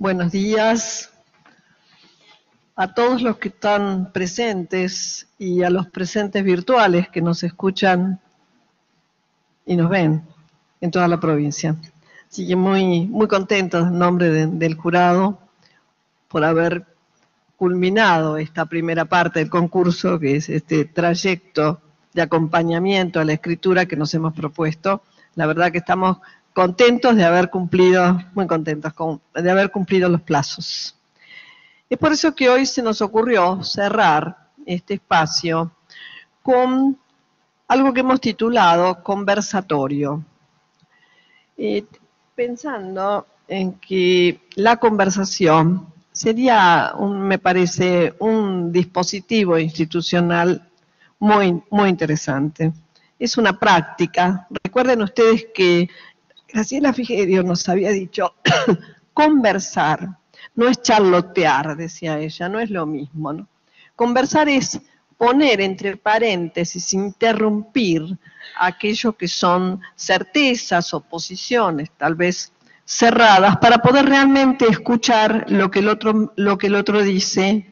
Buenos días a todos los que están presentes y a los presentes virtuales que nos escuchan y nos ven en toda la provincia. Así que muy contentos en nombre del jurado por haber culminado esta primera parte del concurso, que es este trayecto de acompañamiento a la escritura que nos hemos propuesto. La verdad que estamos contentos de haber cumplido, muy contentos de haber cumplido los plazos. Es por eso que hoy se nos ocurrió cerrar este espacio con algo que hemos titulado conversatorio. Pensando en que la conversación sería, me parece, un dispositivo institucional muy interesante. Es una práctica. Recuerden ustedes que Graciela Frigerio nos había dicho, conversar, no es charlotear, decía ella, no es lo mismo, ¿no? Conversar es poner entre paréntesis, interrumpir aquello que son certezas o posiciones, tal vez cerradas, para poder realmente escuchar lo que el otro dice,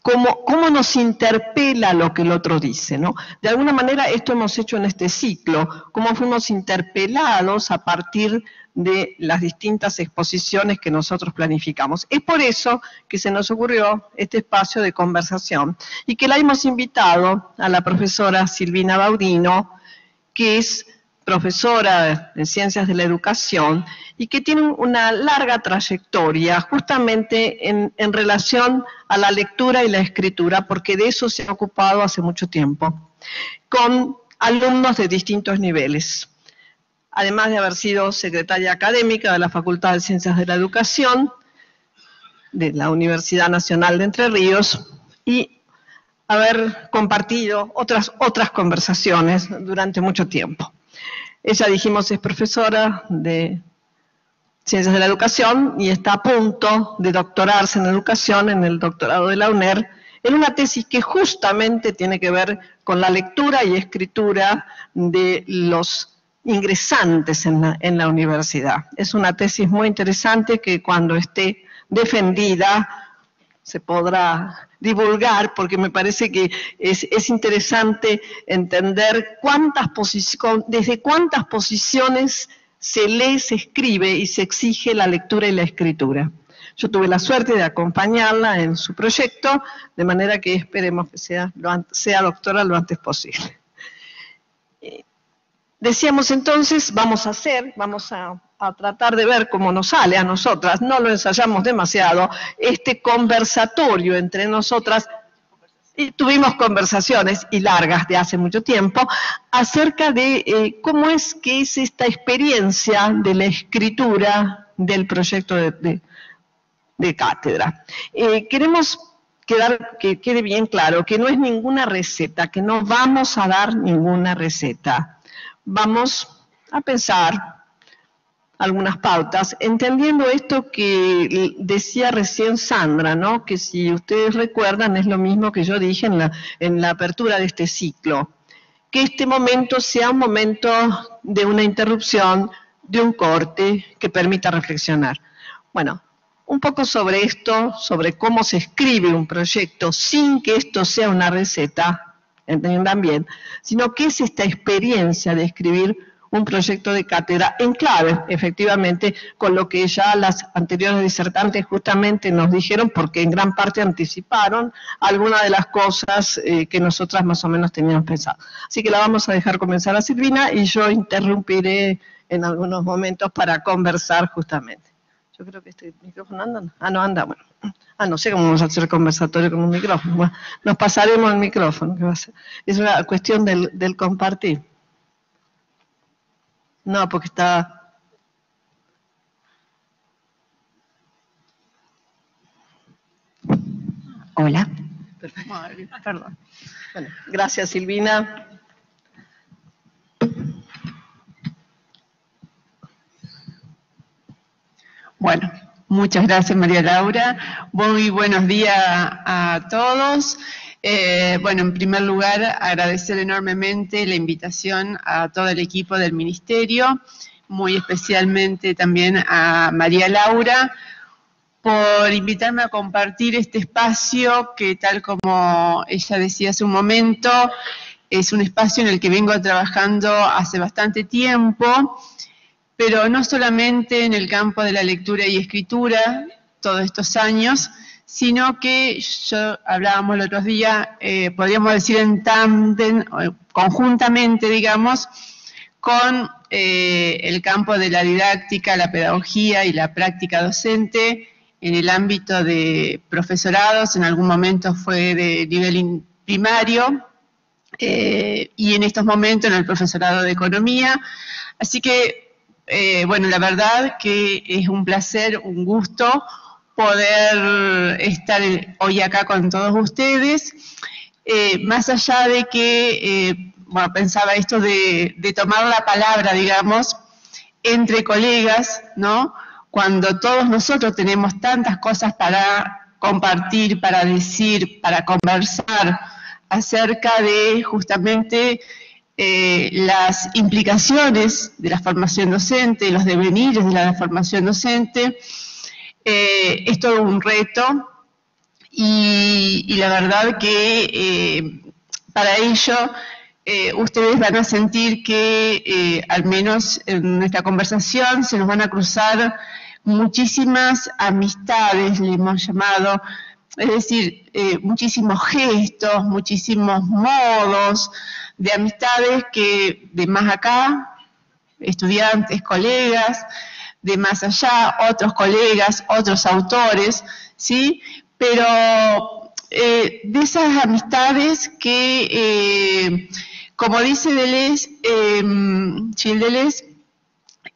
cómo nos interpela lo que el otro dice, ¿no? De alguna manera esto hemos hecho en este ciclo, cómo fuimos interpelados a partir de las distintas exposiciones que nosotros planificamos. Es por eso que se nos ocurrió este espacio de conversación y que la hemos invitado a la profesora Silvina Baudino, que es profesora en Ciencias de la Educación y que tiene una larga trayectoria justamente en relación a la lectura y la escritura, porque de eso se ha ocupado hace mucho tiempo, con alumnos de distintos niveles. Además de haber sido secretaria académica de la Facultad de Ciencias de la Educación de la Universidad Nacional de Entre Ríos y haber compartido otras conversaciones durante mucho tiempo. Ella, dijimos, es profesora de Ciencias de la Educación y está a punto de doctorarse en Educación en el doctorado de la UNER, en una tesis que justamente tiene que ver con la lectura y escritura de los ingresantes en la universidad. Es una tesis muy interesante que cuando esté defendida se podrá divulgar, porque me parece que es interesante entender desde cuántas posiciones se lee, se escribe y se exige la lectura y la escritura. Yo tuve la suerte de acompañarla en su proyecto, de manera que esperemos que sea doctora lo antes posible. Decíamos entonces, vamos a tratar de ver cómo nos sale a nosotras, no lo ensayamos demasiado, este conversatorio entre nosotras, y tuvimos conversaciones, y largas de hace mucho tiempo, acerca de cómo es que es esta experiencia de la escritura del proyecto de cátedra. Queremos que quede bien claro que no es ninguna receta, que no vamos a dar ninguna receta. Vamos a pensar algunas pautas, entendiendo esto que decía recién Sandra, ¿no? Que si ustedes recuerdan es lo mismo que yo dije en la apertura de este ciclo, que este momento sea un momento de una interrupción, de un corte que permita reflexionar. Bueno, un poco sobre esto, sobre cómo se escribe un proyecto sin que esto sea una receta, entiendan bien, sino que es esta experiencia de escribir un proyecto de cátedra en clave, efectivamente, con lo que ya las anteriores disertantes justamente nos dijeron, porque en gran parte anticiparon algunas de las cosas que nosotras más o menos teníamos pensado. Así que la vamos a dejar comenzar a Silvina y yo interrumpiré en algunos momentos para conversar justamente. Yo creo que este micrófono anda. Ah, no anda, bueno. Ah, no sé cómo vamos a hacer conversatorio con un micrófono. Bueno, nos pasaremos el micrófono, ¿qué va a ser? Es una cuestión del compartir. No, porque está... Hola. Perfecto. Perdón. Bueno, gracias, Silvina. Bueno, muchas gracias, María Laura. Muy buenos días a todos. Bueno, en primer lugar, agradecer enormemente la invitación a todo el equipo del Ministerio muy especialmente también a María Laura, por invitarme a compartir este espacio que, tal como ella decía hace un momento, es un espacio en el que vengo trabajando hace bastante tiempo, pero no solamente en el campo de la lectura y escritura, todos estos años, sino que hablábamos el otro día, podríamos decir en tándem, conjuntamente, digamos, con el campo de la didáctica, la pedagogía y la práctica docente en el ámbito de profesorados. En algún momento fue de nivel primario y en estos momentos en el profesorado de economía. Así que, bueno, la verdad que es un placer, un gusto poder estar hoy acá con todos ustedes, más allá de que, bueno, pensaba esto de tomar la palabra, digamos, entre colegas, ¿no? Cuando todos nosotros tenemos tantas cosas para compartir, para decir, para conversar acerca de justamente las implicaciones de la formación docente, los devenires de la formación docente. Es todo un reto y la verdad que para ello ustedes van a sentir que al menos en nuestra conversación se nos van a cruzar muchísimas amistades, le hemos llamado, es decir, muchísimos gestos, muchísimos modos de amistades que de más acá, estudiantes, colegas, de más allá, otros colegas, otros autores, ¿sí? Pero de esas amistades que, como dice Gilles Deleuze,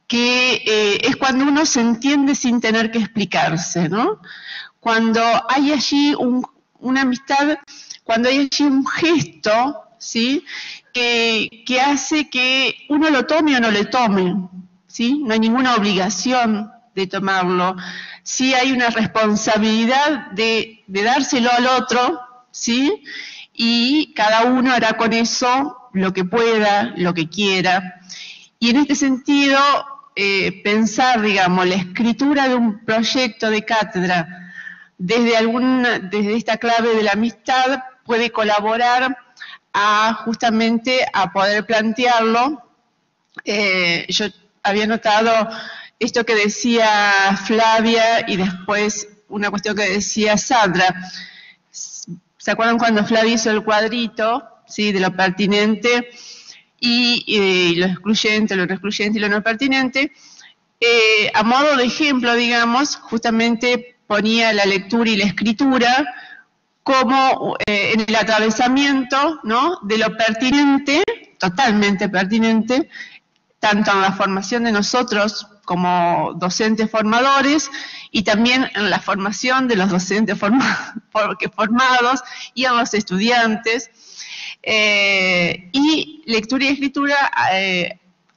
que es cuando uno se entiende sin tener que explicarse, ¿no? Cuando hay allí una amistad, cuando hay allí un gesto, ¿sí? Que hace que uno lo tome o no lo tome, ¿sí? No hay ninguna obligación de tomarlo. Sí hay una responsabilidad de dárselo al otro, ¿sí? Y cada uno hará con eso lo que pueda, lo que quiera. Y en este sentido, pensar, digamos, la escritura de un proyecto de cátedra desde esta clave de la amistad puede colaborar justamente a poder plantearlo. Yo había notado esto que decía Flavia y después una cuestión que decía Sandra. ¿Se acuerdan cuando Flavia hizo el cuadrito, ¿sí?, de lo pertinente y lo excluyente, lo no excluyente y lo no pertinente? A modo de ejemplo, digamos, justamente ponía la lectura y la escritura como en el atravesamiento, ¿no?, de lo pertinente, totalmente pertinente, tanto en la formación de nosotros como docentes formadores y también en la formación de los docentes formados y a los estudiantes. Y lectura y escritura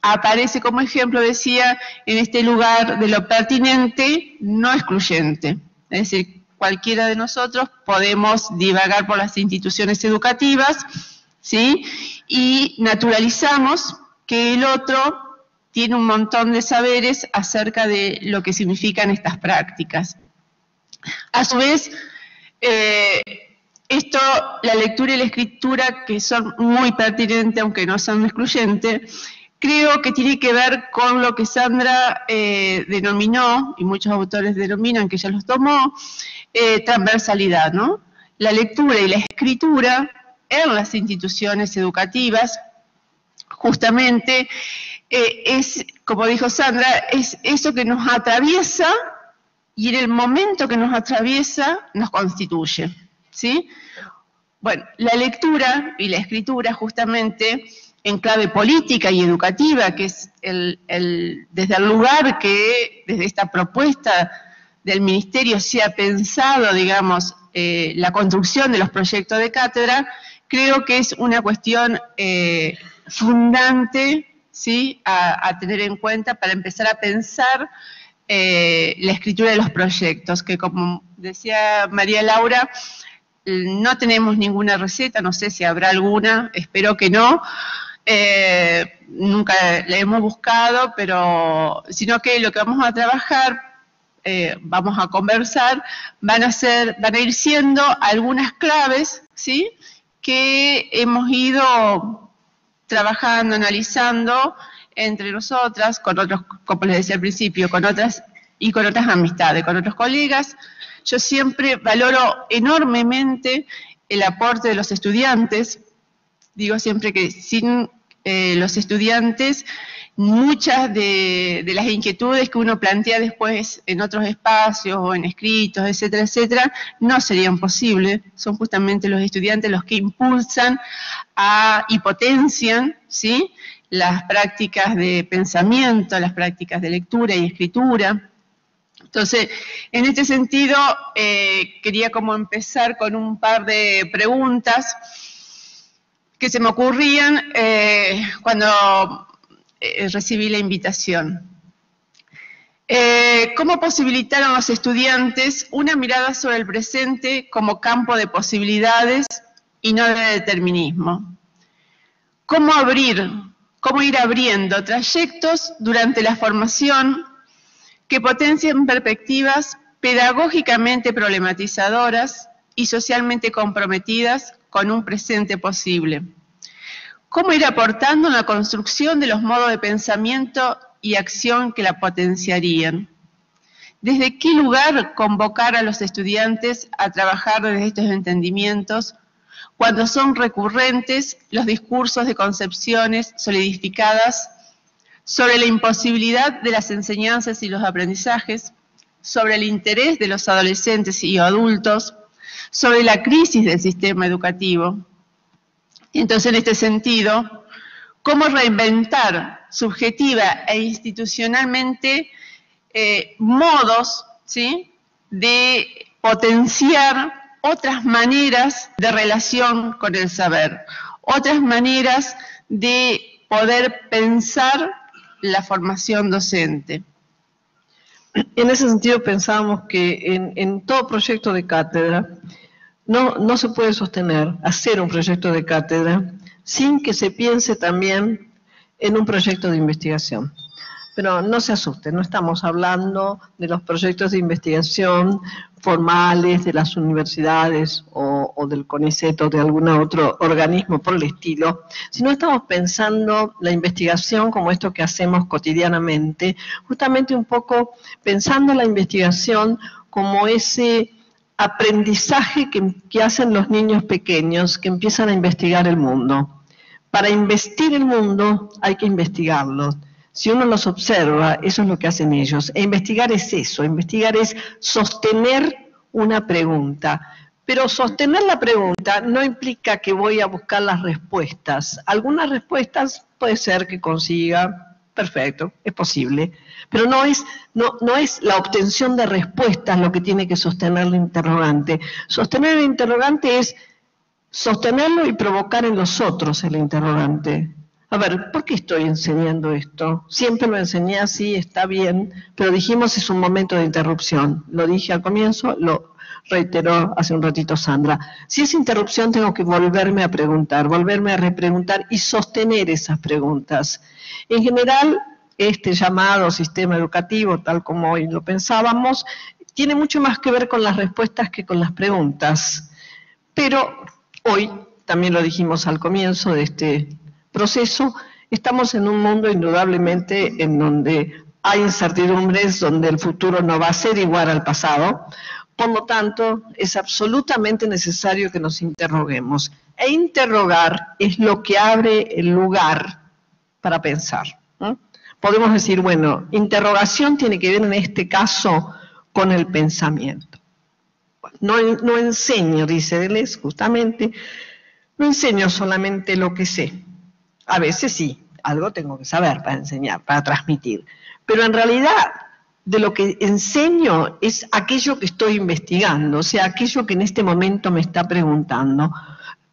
aparece como ejemplo, decía, en este lugar de lo pertinente, no excluyente. Es decir, cualquiera de nosotros podemos divagar por las instituciones educativas, ¿sí? Y naturalizamos que el otro tiene un montón de saberes acerca de lo que significan estas prácticas. A su vez, la lectura y la escritura, que son muy pertinentes, aunque no son excluyentes, creo que tiene que ver con lo que Sandra denominó, y muchos autores denominan, que ella los tomó, transversalidad, ¿no? La lectura y la escritura en las instituciones educativas, justamente, es, como dijo Sandra, es eso que nos atraviesa y en el momento que nos atraviesa nos constituye, ¿sí? Bueno, la lectura y la escritura justamente en clave política y educativa, que es desde el lugar que desde esta propuesta del Ministerio se ha pensado, digamos, la construcción de los proyectos de cátedra, creo que es una cuestión fundante, ¿sí?, a tener en cuenta para empezar a pensar la escritura de los proyectos, que como decía María Laura, no tenemos ninguna receta, no sé si habrá alguna, espero que no, nunca la hemos buscado, pero sino que lo que vamos a trabajar, vamos a conversar, van a ir siendo algunas claves, ¿sí?, que hemos ido trabajando, analizando entre nosotras, con otros, como les decía al principio, con otras y con otras amistades, con otros colegas. Yo siempre valoro enormemente el aporte de los estudiantes. Digo siempre que sin los estudiantes, muchas de las inquietudes que uno plantea después en otros espacios o en escritos, etcétera, etcétera, no serían posibles. Son justamente los estudiantes los que impulsan y potencian, ¿sí?, las prácticas de pensamiento, las prácticas de lectura y escritura. Entonces, en este sentido, quería como empezar con un par de preguntas que se me ocurrían cuando recibí la invitación. ¿Cómo posibilitaron los estudiantes una mirada sobre el presente como campo de posibilidades y no de determinismo? ¿Cómo ir abriendo trayectos durante la formación que potencien perspectivas pedagógicamente problematizadoras y socialmente comprometidas con un presente posible? ¿Cómo ir aportando en la construcción de los modos de pensamiento y acción que la potenciarían? ¿Desde qué lugar convocar a los estudiantes a trabajar desde estos entendimientos cuando son recurrentes los discursos de concepciones solidificadas sobre la imposibilidad de las enseñanzas y los aprendizajes, sobre el interés de los adolescentes y adultos, sobre la crisis del sistema educativo? Entonces, en este sentido, ¿cómo reinventar subjetiva e institucionalmente modos, ¿sí?, de potenciar otras maneras de relación con el saber, otras maneras de poder pensar la formación docente? En ese sentido pensábamos que en todo proyecto de cátedra no se puede sostener, hacer un proyecto de cátedra sin que se piense también en un proyecto de investigación. Pero no se asusten, no estamos hablando de los proyectos de investigación formales de las universidades o del CONICET o de algún otro organismo por el estilo, sino estamos pensando la investigación como esto que hacemos cotidianamente, justamente un poco pensando la investigación como ese aprendizaje que hacen los niños pequeños que empiezan a investigar el mundo. Para investir el mundo hay que investigarlo. Si uno los observa, eso es lo que hacen ellos. E investigar es eso, investigar es sostener una pregunta. Pero sostener la pregunta no implica que voy a buscar las respuestas. Algunas respuestas puede ser que consiga, perfecto, es posible. Pero no es la obtención de respuestas lo que tiene que sostener el interrogante. Sostener el interrogante es sostenerlo y provocar en los otros el interrogante. A ver, ¿por qué estoy enseñando esto? Siempre lo enseñé así, está bien, pero dijimos es un momento de interrupción. Lo dije al comienzo, lo reiteró hace un ratito Sandra. Si es interrupción tengo que volverme a preguntar, volverme a repreguntar y sostener esas preguntas. En general, este llamado sistema educativo, tal como hoy lo pensábamos, tiene mucho más que ver con las respuestas que con las preguntas. Pero hoy, también lo dijimos al comienzo de este proceso, estamos en un mundo indudablemente en donde hay incertidumbres, donde el futuro no va a ser igual al pasado. Por lo tanto, es absolutamente necesario que nos interroguemos. E interrogar es lo que abre el lugar para pensar, ¿no? Podemos decir, bueno, interrogación tiene que ver en este caso con el pensamiento. No enseño, dice Deleuze, justamente, no enseño solamente lo que sé. A veces sí, algo tengo que saber para enseñar, para transmitir. Pero en realidad, de lo que enseño es aquello que estoy investigando, o sea, aquello que en este momento me está preguntando,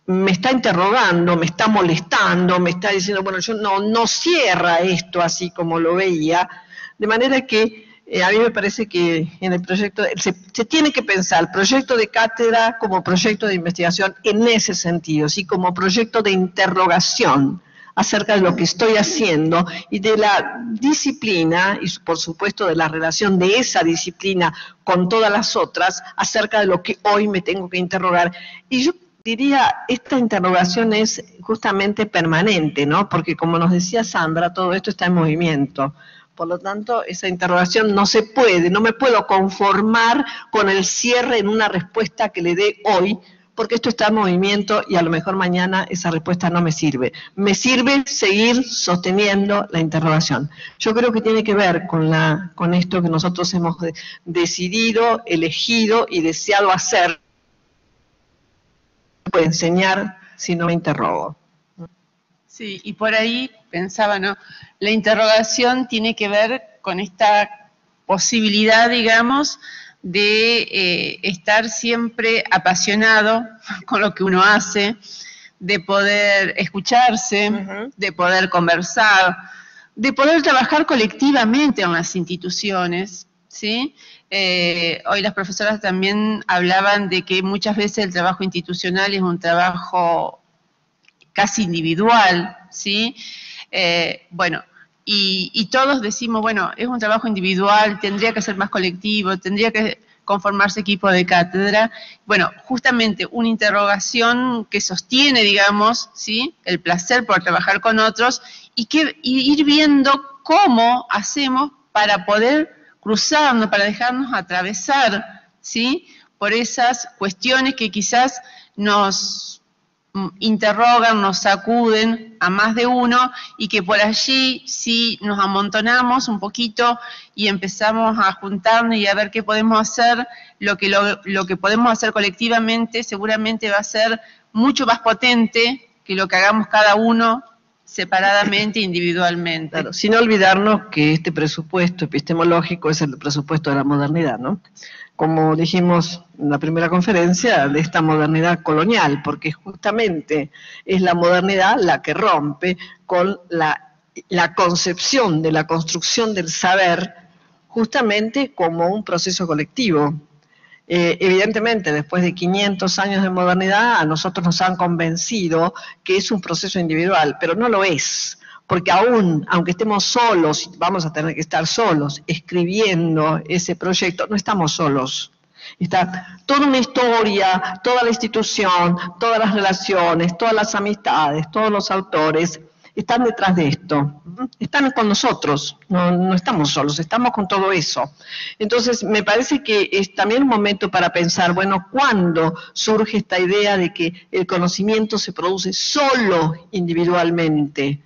me está interrogando, me está molestando, me está diciendo, bueno, yo no cierra esto así como lo veía, de manera que a mí me parece que en el proyecto, se tiene que pensar el proyecto de cátedra como proyecto de investigación en ese sentido, ¿sí? Como proyecto de interrogación acerca de lo que estoy haciendo y de la disciplina y por supuesto de la relación de esa disciplina con todas las otras acerca de lo que hoy me tengo que interrogar. Y yo diría, esta interrogación es justamente permanente, ¿no? Porque como nos decía Sandra, todo esto está en movimiento. Por lo tanto, esa interrogación no se puede, no me puedo conformar con el cierre en una respuesta que le dé hoy, porque esto está en movimiento y a lo mejor mañana esa respuesta no me sirve. Me sirve seguir sosteniendo la interrogación. Yo creo que tiene que ver con esto que nosotros hemos decidido, elegido y deseado hacer. No puedo enseñar si no me interrogo. Sí, y por ahí pensaba, ¿no? La interrogación tiene que ver con esta posibilidad, digamos, de estar siempre apasionado con lo que uno hace, de poder escucharse, de poder conversar, de poder trabajar colectivamente en las instituciones, ¿sí? Hoy las profesoras también hablaban de que muchas veces el trabajo institucional es un trabajo casi individual, ¿sí? Bueno, y todos decimos, bueno, es un trabajo individual, tendría que ser más colectivo, tendría que conformarse equipo de cátedra. Bueno, justamente una interrogación que sostiene, digamos, ¿sí?, el placer por trabajar con otros y ir viendo cómo hacemos para poder cruzarnos, para dejarnos atravesar, ¿sí?, por esas cuestiones que quizás nos interrogan, nos sacuden a más de uno y que por allí si nos amontonamos un poquito y empezamos a juntarnos y a ver qué podemos hacer, lo que podemos hacer colectivamente seguramente va a ser mucho más potente que lo que hagamos cada uno separadamente, individualmente. Claro, sin olvidarnos que este presupuesto epistemológico es el presupuesto de la modernidad, ¿no? Como dijimos en la primera conferencia, de esta modernidad colonial, porque justamente es la modernidad la que rompe con la concepción de la construcción del saber justamente como un proceso colectivo. Evidentemente, después de 500 años de modernidad, a nosotros nos han convencido que es un proceso individual, pero no lo es. Porque aunque estemos solos, vamos a tener que estar solos, escribiendo ese proyecto, no estamos solos. Está toda una historia, toda la institución, todas las relaciones, todas las amistades, todos los autores, están detrás de esto. Están con nosotros, no estamos solos, estamos con todo eso. Entonces, me parece que es también un momento para pensar, bueno, ¿cuándo surge esta idea de que el conocimiento se produce solo individualmente?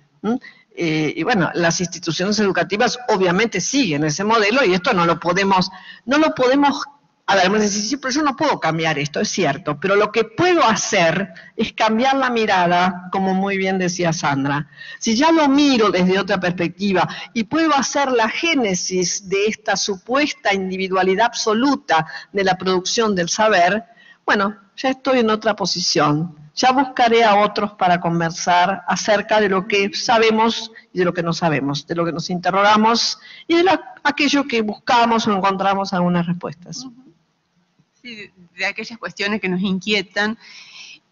Y bueno, las instituciones educativas obviamente siguen ese modelo y esto no lo podemos, a ver, me dicen, sí, pero yo no puedo cambiar esto, es cierto, pero lo que puedo hacer es cambiar la mirada, como muy bien decía Sandra. Si ya lo miro desde otra perspectiva y puedo hacer la génesis de esta supuesta individualidad absoluta de la producción del saber, bueno, ya estoy en otra posición. Ya buscaré a otros para conversar acerca de lo que sabemos y de lo que no sabemos, de lo que nos interrogamos y de aquello que buscamos o encontramos algunas respuestas. Sí, de aquellas cuestiones que nos inquietan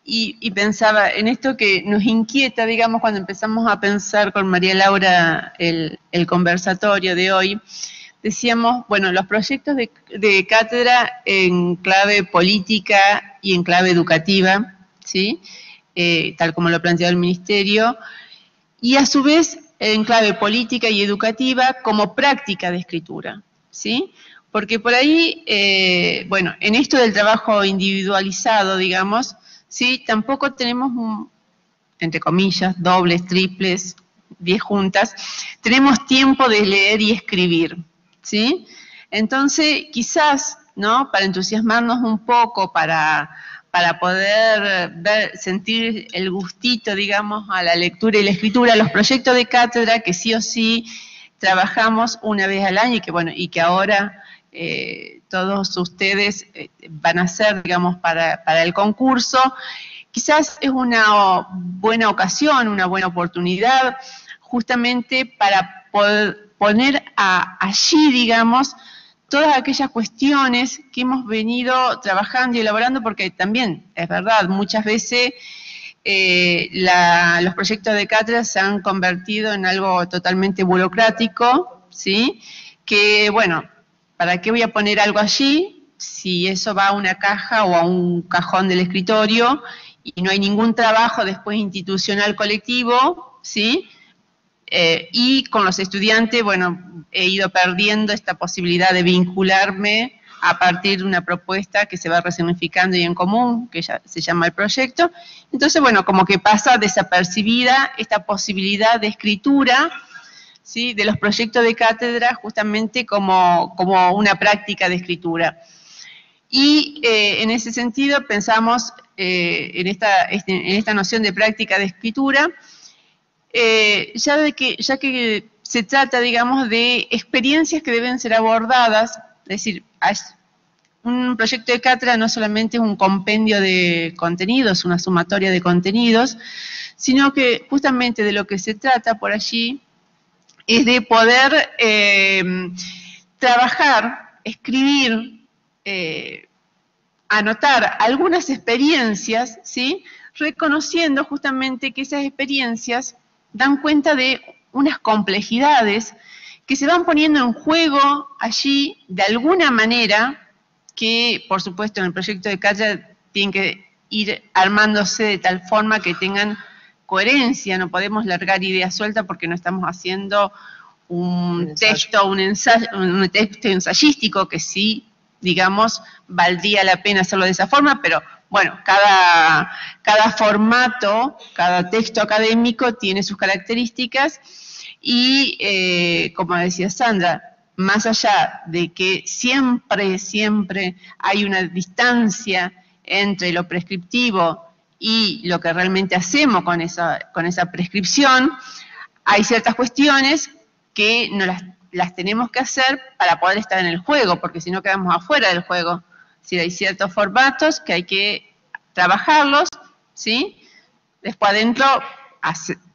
y pensaba en esto que nos inquieta, digamos, cuando empezamos a pensar con María Laura el conversatorio de hoy, decíamos, bueno, los proyectos de cátedra en clave política y en clave educativa, ¿sí? Tal como lo ha planteado el Ministerio, y a su vez en clave política y educativa como práctica de escritura, ¿sí? Porque por ahí, bueno, en esto del trabajo individualizado, digamos, ¿sí?, tampoco tenemos, entre comillas, dobles, triples, 10 juntas, tenemos tiempo de leer y escribir, ¿sí? Entonces, quizás, ¿no?, para entusiasmarnos un poco, para poder sentir el gustito, digamos, a la lectura y la escritura, los proyectos de cátedra que sí o sí trabajamos una vez al año y que, bueno, y que ahora todos ustedes van a hacer, digamos, para el concurso, quizás es una buena ocasión, una buena oportunidad, justamente para poder poner allí, digamos, todas aquellas cuestiones que hemos venido trabajando y elaborando, porque también, es verdad, muchas veces los proyectos de cátedra se han convertido en algo totalmente burocrático, ¿sí? Que, bueno, ¿para qué voy a poner algo allí si eso va a una caja o a un cajón del escritorio y no hay ningún trabajo después institucional colectivo, ¿sí? Y con los estudiantes, bueno, he ido perdiendo esta posibilidad de vincularme a partir de una propuesta que se va resignificando y en común, que ya se llama el proyecto. Entonces, bueno, como que pasa desapercibida esta posibilidad de escritura, ¿sí? De los proyectos de cátedra justamente como una práctica de escritura. Y en ese sentido pensamos en esta noción de práctica de escritura, ya que se trata, digamos, de experiencias que deben ser abordadas, es decir, un proyecto de cátedra no solamente es un compendio de contenidos, una sumatoria de contenidos, sino que justamente de lo que se trata por allí es de poder trabajar, escribir, anotar algunas experiencias, ¿sí? Reconociendo justamente que esas experiencias dan cuenta de unas complejidades que se van poniendo en juego allí de alguna manera, que por supuesto en el proyecto de cátedra tienen que ir armándose de tal forma que tengan coherencia, no podemos largar ideas sueltas porque no estamos haciendo un texto, un texto ensayístico que sí, digamos, valdría la pena hacerlo de esa forma, pero bueno, cada formato, cada texto académico tiene sus características y, como decía Sandra, más allá de que siempre hay una distancia entre lo prescriptivo y lo que realmente hacemos con esa prescripción, hay ciertas cuestiones que no las tenemos que hacer para poder estar en el juego, porque si no quedamos afuera del juego. Si hay ciertos formatos que hay que trabajarlos, ¿sí? Después adentro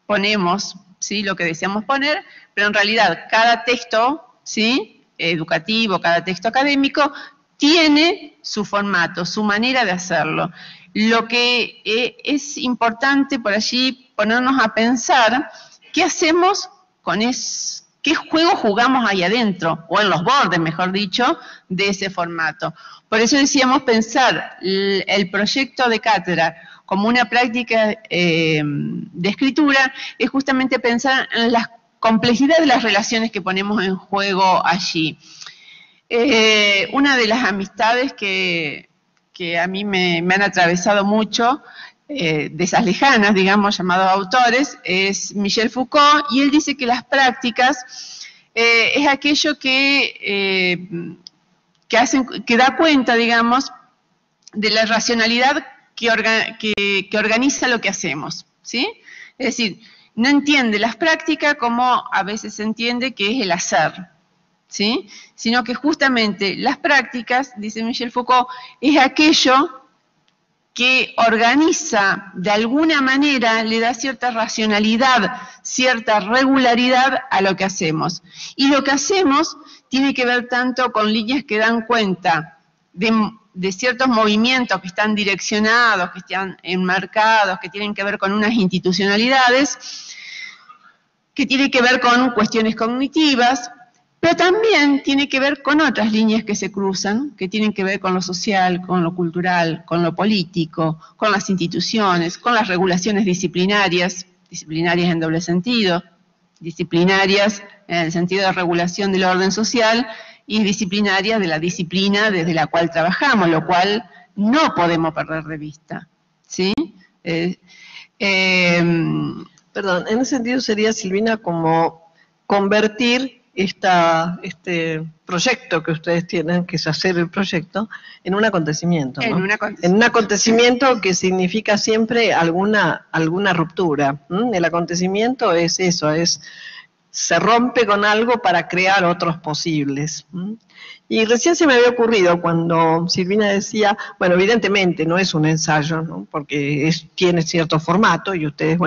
ponemos, ¿sí?, lo que deseamos poner, pero en realidad cada texto, ¿sí?, educativo, cada texto académico, tiene su formato, su manera de hacerlo. Lo que es importante por allí ponernos a pensar qué hacemos con eso, qué juego jugamos ahí adentro, o en los bordes, mejor dicho, de ese formato. Por eso decíamos pensar el proyecto de cátedra como una práctica de escritura, es justamente pensar en la complejidad de las relaciones que ponemos en juego allí. Una de las amistades que a mí me han atravesado mucho, de esas lejanas, digamos, llamados autores, es Michel Foucault, y él dice que las prácticas es aquello que da cuenta, digamos, de la racionalidad que organiza lo que hacemos, ¿sí? Es decir, no entiende las prácticas como a veces se entiende que es el hacer, ¿sí? Sino que justamente las prácticas, dice Michel Foucault, es aquello que organiza de alguna manera, le da cierta racionalidad, cierta regularidad a lo que hacemos. Y lo que hacemos tiene que ver tanto con líneas que dan cuenta de ciertos movimientos que están direccionados, que están enmarcados, que tienen que ver con unas institucionalidades, que tiene que ver con cuestiones cognitivas, pero también tiene que ver con otras líneas que se cruzan, que tienen que ver con lo social, con lo cultural, con lo político, con las instituciones, con las regulaciones disciplinarias en doble sentido, disciplinarias en el sentido de regulación del orden social y disciplinarias de la disciplina desde la cual trabajamos, lo cual no podemos perder de vista, ¿sí? Perdón, en ese sentido sería, Silvina, como convertir este proyecto que ustedes tienen, que es hacer el proyecto, en un acontecimiento, ¿no? En un acontecimiento que significa siempre alguna ruptura. El acontecimiento es eso, se rompe con algo para crear otros posibles. Y recién se me había ocurrido cuando Silvina decía, bueno, evidentemente no es un ensayo, ¿no?, porque tiene cierto formato y ustedes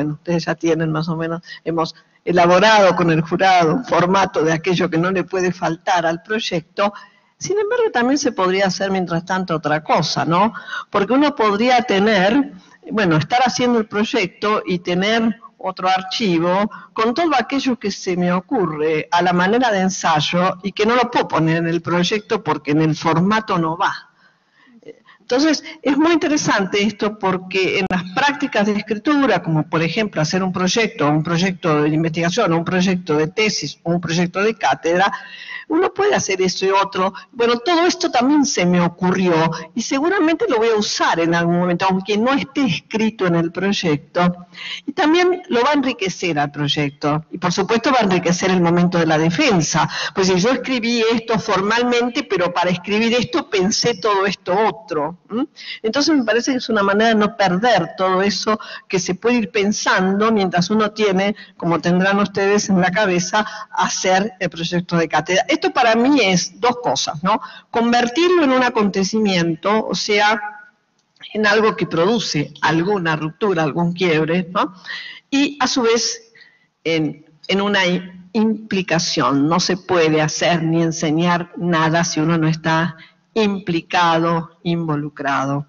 ya tienen más o menos, hemos elaborado con el jurado un formato de aquello que no le puede faltar al proyecto. Sin embargo, también se podría hacer mientras tanto otra cosa, ¿no? Porque uno podría tener bueno, estar haciendo el proyecto y tener otro archivo con todo aquello que se me ocurre a la manera de ensayo y que no lo puedo poner en el proyecto porque en el formato no va. Entonces, es muy interesante esto porque en las prácticas de escritura, como por ejemplo hacer un proyecto de investigación, un proyecto de tesis, un proyecto de cátedra, uno puede hacer eso y otro. Bueno, todo esto también se me ocurrió y seguramente lo voy a usar en algún momento, aunque no esté escrito en el proyecto. Y también lo va a enriquecer al proyecto. Y por supuesto va a enriquecer el momento de la defensa. Pues si yo escribí esto formalmente, pero para escribir esto pensé todo esto otro. Entonces me parece que es una manera de no perder todo eso que se puede ir pensando mientras uno tiene, como tendrán ustedes en la cabeza, hacer el proyecto de cátedra. Esto para mí es dos cosas, ¿no? Convertirlo en un acontecimiento, o sea, en algo que produce alguna ruptura, algún quiebre, ¿no? Y a su vez en una implicación. No se puede hacer ni enseñar nada si uno no está implicado, involucrado.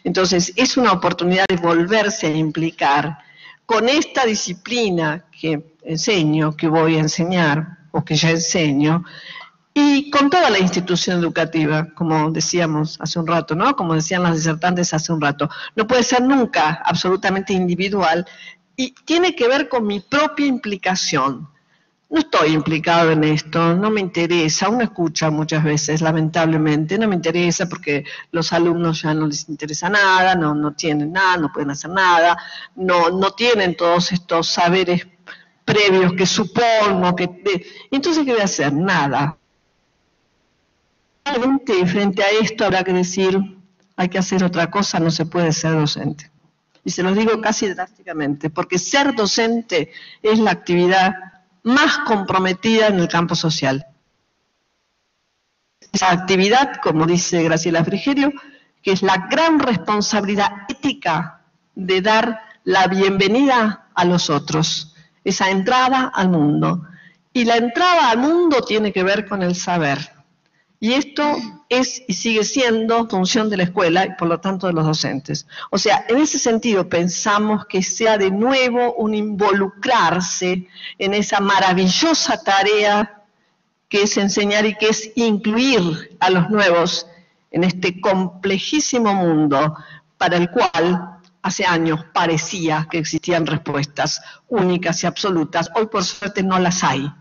Entonces, es una oportunidad de volverse a implicar con esta disciplina que enseño, que voy a enseñar, o que ya enseño, y con toda la institución educativa, como decíamos hace un rato, ¿no? Como decían las disertantes hace un rato. No puede ser nunca absolutamente individual, y tiene que ver con mi propia implicación. No estoy implicado en esto, no me interesa, uno escucha muchas veces, lamentablemente, no me interesa porque los alumnos ya no les interesa nada, no tienen nada, no pueden hacer nada, no tienen todos estos saberes previos que supongo, entonces ¿qué voy a hacer? Nada. Frente a esto habrá que decir, hay que hacer otra cosa, no se puede ser docente. Y se los digo casi drásticamente, porque ser docente es la actividad más comprometida en el campo social. Esa actividad, como dice Graciela Frigerio, que es la gran responsabilidad ética de dar la bienvenida a los otros, esa entrada al mundo. Y la entrada al mundo tiene que ver con el saber. Y esto es y sigue siendo función de la escuela y por lo tanto de los docentes. O sea, en ese sentido pensamos que sea de nuevo un involucrarse en esa maravillosa tarea que es enseñar y que es incluir a los nuevos en este complejísimo mundo para el cual hace años parecía que existían respuestas únicas y absolutas. Hoy por suerte no las hay.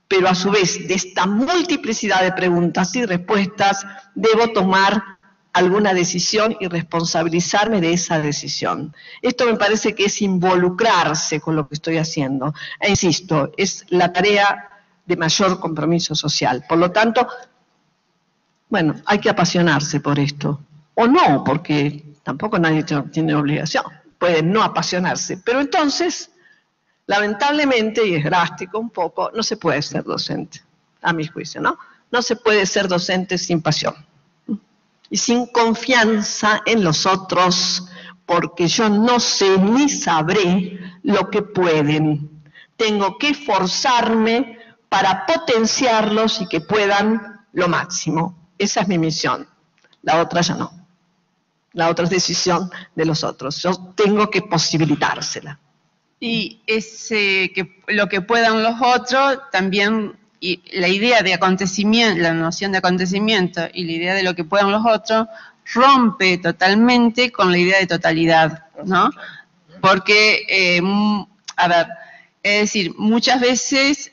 Pero a su vez, de esta multiplicidad de preguntas y respuestas, debo tomar alguna decisión y responsabilizarme de esa decisión. Esto me parece que es involucrarse con lo que estoy haciendo. E insisto, es la tarea de mayor compromiso social. Por lo tanto, bueno, hay que apasionarse por esto. O no, porque tampoco nadie tiene obligación. Puede no apasionarse. Pero entonces, lamentablemente, y es drástico un poco, no se puede ser docente, a mi juicio, ¿no? No se puede ser docente sin pasión y sin confianza en los otros, porque yo no sé ni sabré lo que pueden. Tengo que esforzarme para potenciarlos y que puedan lo máximo. Esa es mi misión. La otra ya no. La otra es decisión de los otros. Yo tengo que posibilitársela. Y lo que puedan los otros, también y la idea de acontecimiento, la noción de acontecimiento y la idea de lo que puedan los otros, rompe totalmente con la idea de totalidad, ¿no? Porque, a ver, es decir, muchas veces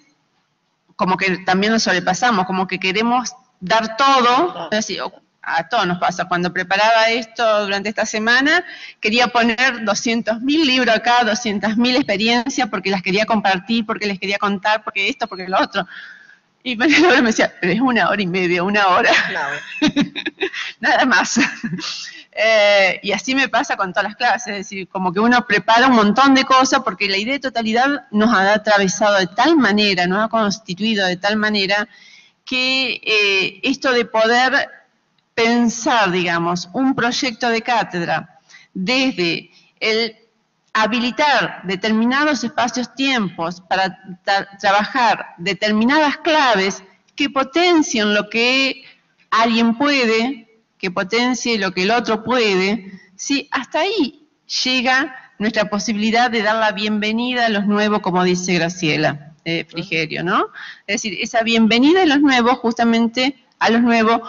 como que también nos sobrepasamos, como que queremos dar todo, es decir, a todos nos pasa, cuando preparaba esto durante esta semana, quería poner 200.000 libros acá, 200.000 experiencias, porque las quería compartir, porque les quería contar, porque esto, porque lo otro. Y María Laura me decía, pero es 1 hora y media, 1 hora. No. Nada más. Y así me pasa con todas las clases, es decir, como que uno prepara un montón de cosas, porque la idea de totalidad nos ha atravesado de tal manera, nos ha constituido de tal manera, que esto de poder pensar, digamos, un proyecto de cátedra desde el habilitar determinados espacios-tiempos para trabajar determinadas claves que potencien lo que alguien puede, que potencie lo que el otro puede, ¿sí? Hasta ahí llega nuestra posibilidad de dar la bienvenida a los nuevos, como dice Graciela Frigerio, ¿no? Es decir, esa bienvenida a los nuevos, justamente a los nuevos,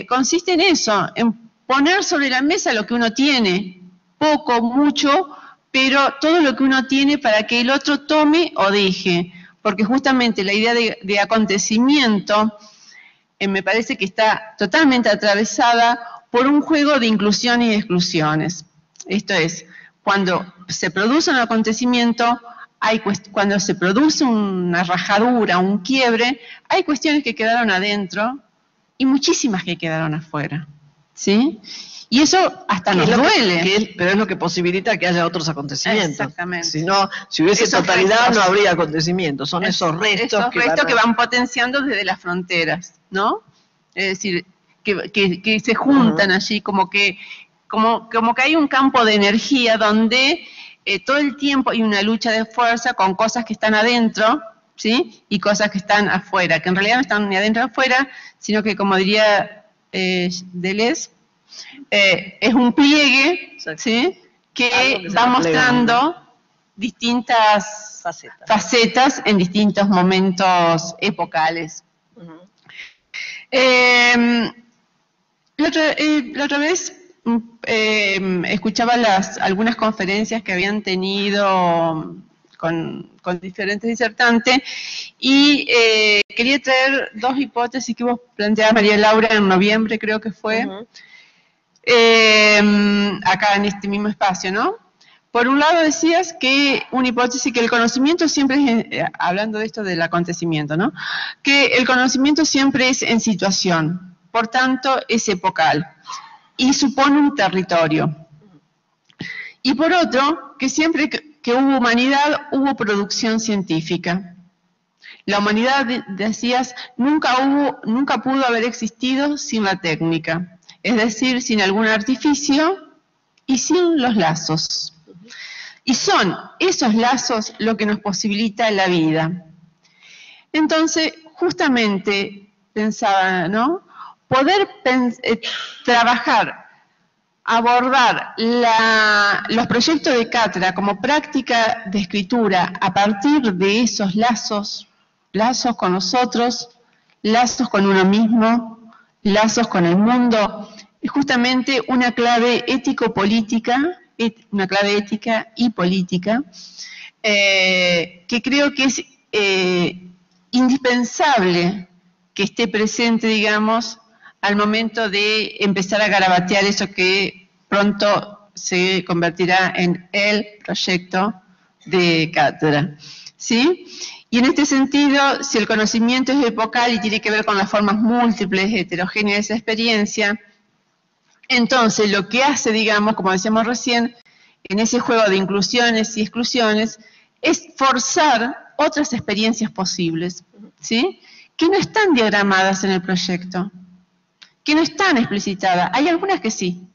consiste en eso, en poner sobre la mesa lo que uno tiene, poco, mucho, pero todo lo que uno tiene para que el otro tome o deje, porque justamente la idea de acontecimiento me parece que está totalmente atravesada por un juego de inclusión y exclusiones. Esto es, cuando se produce un acontecimiento, cuando se produce una rajadura, un quiebre, hay cuestiones que quedaron adentro y muchísimas que quedaron afuera, ¿sí? Y eso hasta nos duele. Pero es lo que posibilita que haya otros acontecimientos. Exactamente. Si no, si hubiese esos totalidad restos, no habría acontecimientos. Son esos restos que van potenciando desde las fronteras, ¿no? Es decir, que se juntan allí, como que hay un campo de energía donde todo el tiempo hay una lucha de fuerza con cosas que están adentro, ¿sí? Y cosas que están afuera, que en realidad no están ni adentro ni afuera, sino que, como diría Deleuze, es un pliegue, ¿sí? Que va mostrando distintas facetas en distintos momentos epocales. La otra vez escuchaba algunas conferencias que habían tenido con diferentes disertantes y quería traer dos hipótesis que vos planteabas, María Laura, en noviembre creo que fue, acá en este mismo espacio, ¿no? Por un lado decías que una hipótesis que el conocimiento siempre es, hablando de esto del acontecimiento, ¿no? Que el conocimiento siempre es en situación, por tanto es epocal y supone un territorio. Y por otro, que siempre que hubo humanidad, hubo producción científica. La humanidad, decías, nunca pudo haber existido sin la técnica, es decir, sin algún artificio y sin los lazos. Y son esos lazos lo que nos posibilita la vida. Entonces, justamente pensaba, ¿no? Poder trabajar, abordar los proyectos de cátedra como práctica de escritura a partir de esos lazos con nosotros, lazos con uno mismo, lazos con el mundo, es justamente una clave ético-política, una clave ética y política, que creo que es indispensable que esté presente, digamos, al momento de empezar a garabatear eso que pronto se convertirá en el proyecto de cátedra, ¿sí? Y en este sentido, si el conocimiento es epocal y tiene que ver con las formas múltiples, heterogéneas de esa experiencia, entonces lo que hace, digamos, como decíamos recién, en ese juego de inclusiones y exclusiones, es forzar otras experiencias posibles, ¿sí? Que no están diagramadas en el proyecto, que no están explicitadas. Hay algunas que sí,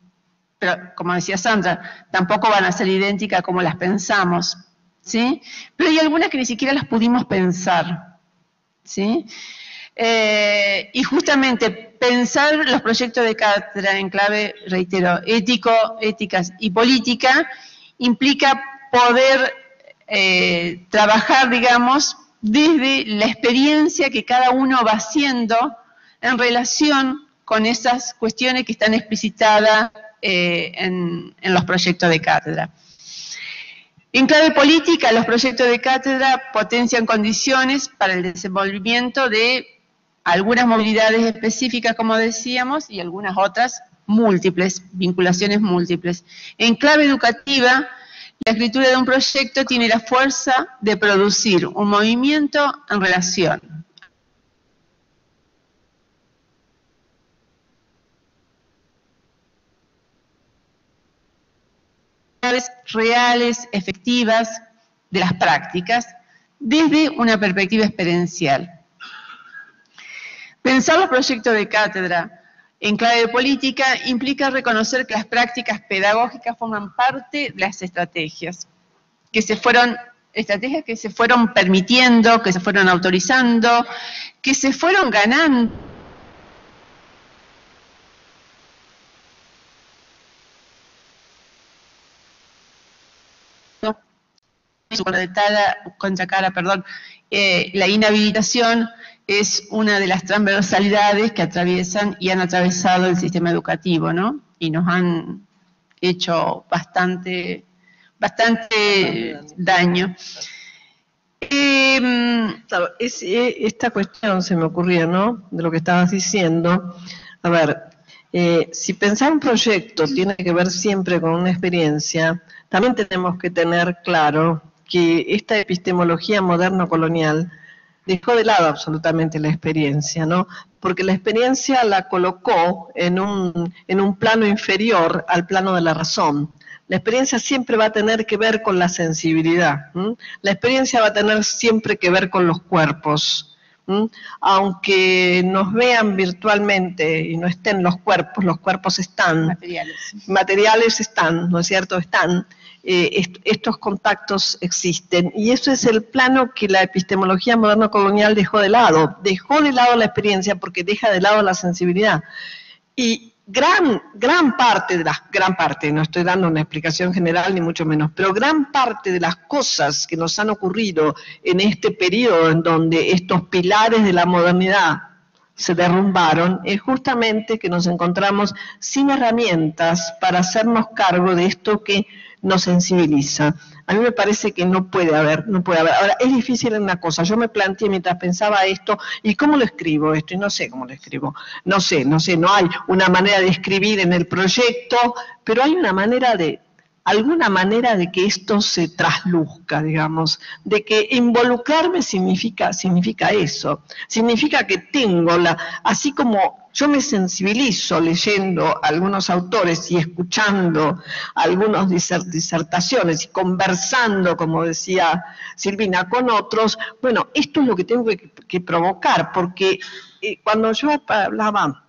pero como decía Sandra, tampoco van a ser idénticas como las pensamos, ¿sí? Pero hay algunas que ni siquiera las pudimos pensar, ¿sí? Y justamente pensar los proyectos de cátedra en clave, reitero, éticas y política, implica poder trabajar, digamos, desde la experiencia que cada uno va haciendo en relación con esas cuestiones que están explicitadas en los proyectos de cátedra. En clave política, los proyectos de cátedra potencian condiciones para el desenvolvimiento de algunas movilidades específicas, como decíamos, y algunas otras múltiples, vinculaciones múltiples. En clave educativa, la escritura de un proyecto tiene la fuerza de producir un movimiento en relación reales, efectivas, de las prácticas, desde una perspectiva experiencial. Pensar los proyectos de cátedra en clave política implica reconocer que las prácticas pedagógicas forman parte de las estrategias que se fueron permitiendo, que se fueron autorizando, que se fueron ganando contra cara, la inhabilitación es una de las transversalidades que atraviesan y han atravesado el sistema educativo, ¿no? Y nos han hecho bastante daño. Claro, esta cuestión se me ocurría, ¿no? De lo que estabas diciendo. A ver, si pensar un proyecto tiene que ver siempre con una experiencia, también tenemos que tener claro que esta epistemología moderno-colonial dejó de lado absolutamente la experiencia, ¿no? Porque la experiencia la colocó en un plano inferior al plano de la razón. La experiencia siempre va a tener que ver con la sensibilidad. La experiencia va a tener siempre que ver con los cuerpos. Aunque nos vean virtualmente y no estén los cuerpos están. Materiales están, ¿no es cierto? Están. Estos contactos existen. Y eso es el plano que la epistemología moderno-colonial dejó de lado. Dejó de lado la experiencia porque deja de lado la sensibilidad. Y gran parte, no estoy dando una explicación general ni mucho menos, pero gran parte de las cosas que nos han ocurrido en este periodo en donde estos pilares de la modernidad se derrumbaron, es justamente que nos encontramos sin herramientas para hacernos cargo de esto que nos sensibiliza. A mí me parece que no puede haber. Ahora, es difícil una cosa. Yo me planteé mientras pensaba esto, ¿y cómo lo escribo esto? Y no sé cómo lo escribo. No sé, no hay una manera de escribir en el proyecto, pero hay alguna manera de que esto se trasluzca, digamos, de que involucrarme significa eso. Significa que tengo así como yo me sensibilizo leyendo a algunos autores y escuchando algunas disertaciones y conversando, como decía Silvina, con otros. Bueno, esto es lo que tengo que provocar, porque cuando yo hablaba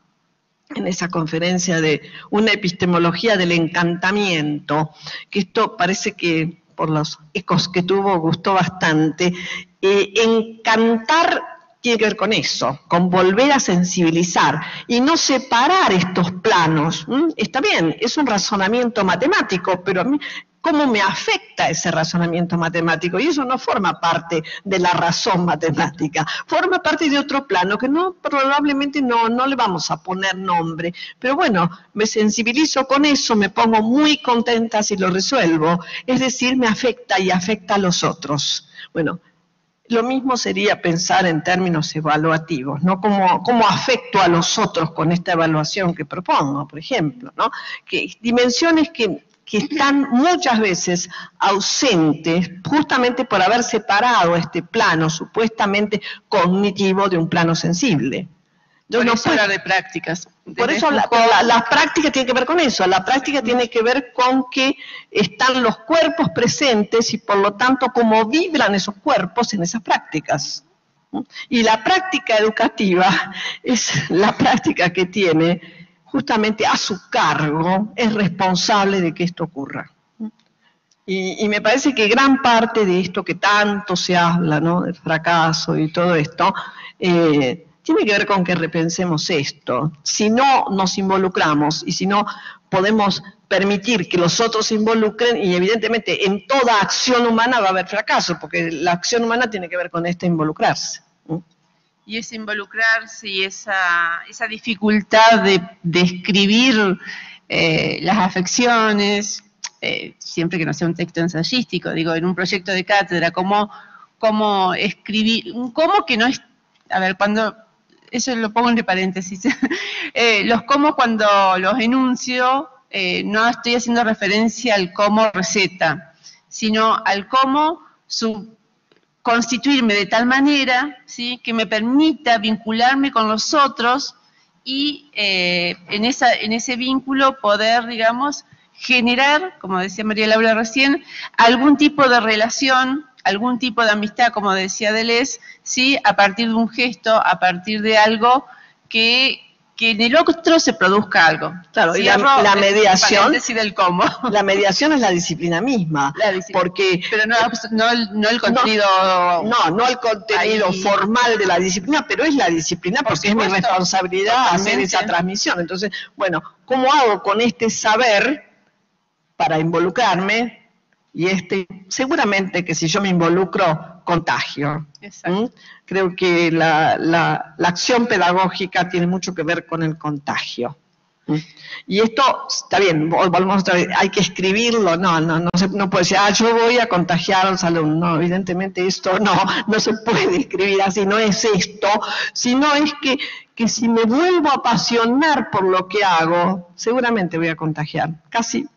en esa conferencia de una epistemología del encantamiento, que esto parece que por los ecos que tuvo gustó bastante, encantar tiene que ver con eso, con volver a sensibilizar y no separar estos planos. Está bien, es un razonamiento matemático, pero a mí, ¿cómo me afecta ese razonamiento matemático? Y eso no forma parte de la razón matemática, forma parte de otro plano que probablemente no le vamos a poner nombre. Pero bueno, me sensibilizo con eso, me pongo muy contenta si lo resuelvo, es decir, me afecta y afecta a los otros. Bueno, lo mismo sería pensar en términos evaluativos, ¿no? ¿Cómo afecto a los otros con esta evaluación que propongo, por ejemplo, ¿no? Que dimensiones que están muchas veces ausentes justamente por haber separado este plano supuestamente cognitivo de un plano sensible. Por eso hablar de prácticas. Por eso la práctica tiene que ver con eso, la práctica tiene que ver con que están los cuerpos presentes y por lo tanto cómo vibran esos cuerpos en esas prácticas. Y la práctica educativa es la práctica que tiene justamente a su cargo, es responsable de que esto ocurra. Y me parece que gran parte de esto que tanto se habla, ¿no? Del fracaso y todo esto, tiene que ver con que repensemos esto. Si no nos involucramos y si no podemos permitir que los otros se involucren, y evidentemente en toda acción humana va a haber fracaso, porque la acción humana tiene que ver con esto, involucrarse. Y ese involucrarse y esa dificultad de escribir las afecciones, siempre que no sea un texto ensayístico, digo, en un proyecto de cátedra, cómo escribir, cómo que no es, a ver, cuando, eso lo pongo entre paréntesis, los cómo cuando los enuncio, no estoy haciendo referencia al cómo receta, sino al cómo constituirme de tal manera, ¿sí?, que me permita vincularme con los otros y en ese vínculo poder, digamos, generar, como decía María Laura recién, algún tipo de relación, algún tipo de amistad, como decía Deleuze, ¿sí?, a partir de un gesto, a partir de algo que en el otro se produzca algo. Claro, y la mediación, del cómo. La mediación es la disciplina misma, porque pero no el contenido. No el contenido formal de la disciplina, pero es la disciplina porque es mi responsabilidad hacer esa transmisión. Entonces, bueno, ¿cómo hago con este saber para involucrarme? y seguramente que si yo me involucro, contagio. Creo que la acción pedagógica tiene mucho que ver con el contagio. Y esto, está bien, volvemos otra vez, hay que escribirlo, no puede decir, yo voy a contagiar a los alumnos. No, evidentemente esto no se puede escribir así, no es esto, sino es que si me vuelvo a apasionar por lo que hago, seguramente voy a contagiar, casi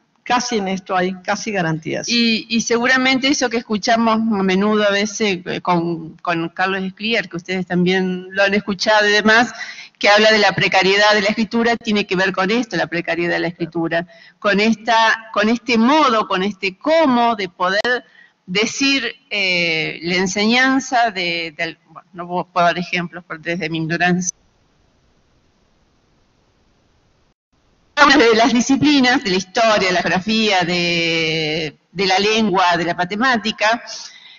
en esto hay casi garantías. Y seguramente eso que escuchamos a menudo a veces con Carlos Esclier, que ustedes también lo han escuchado y demás, que habla de la precariedad de la escritura, tiene que ver con esto, la precariedad de la escritura, con este modo, con este cómo de poder decir la enseñanza bueno, no puedo dar ejemplos desde mi ignorancia, de las disciplinas, de la historia, de la geografía, de la lengua, de la matemática,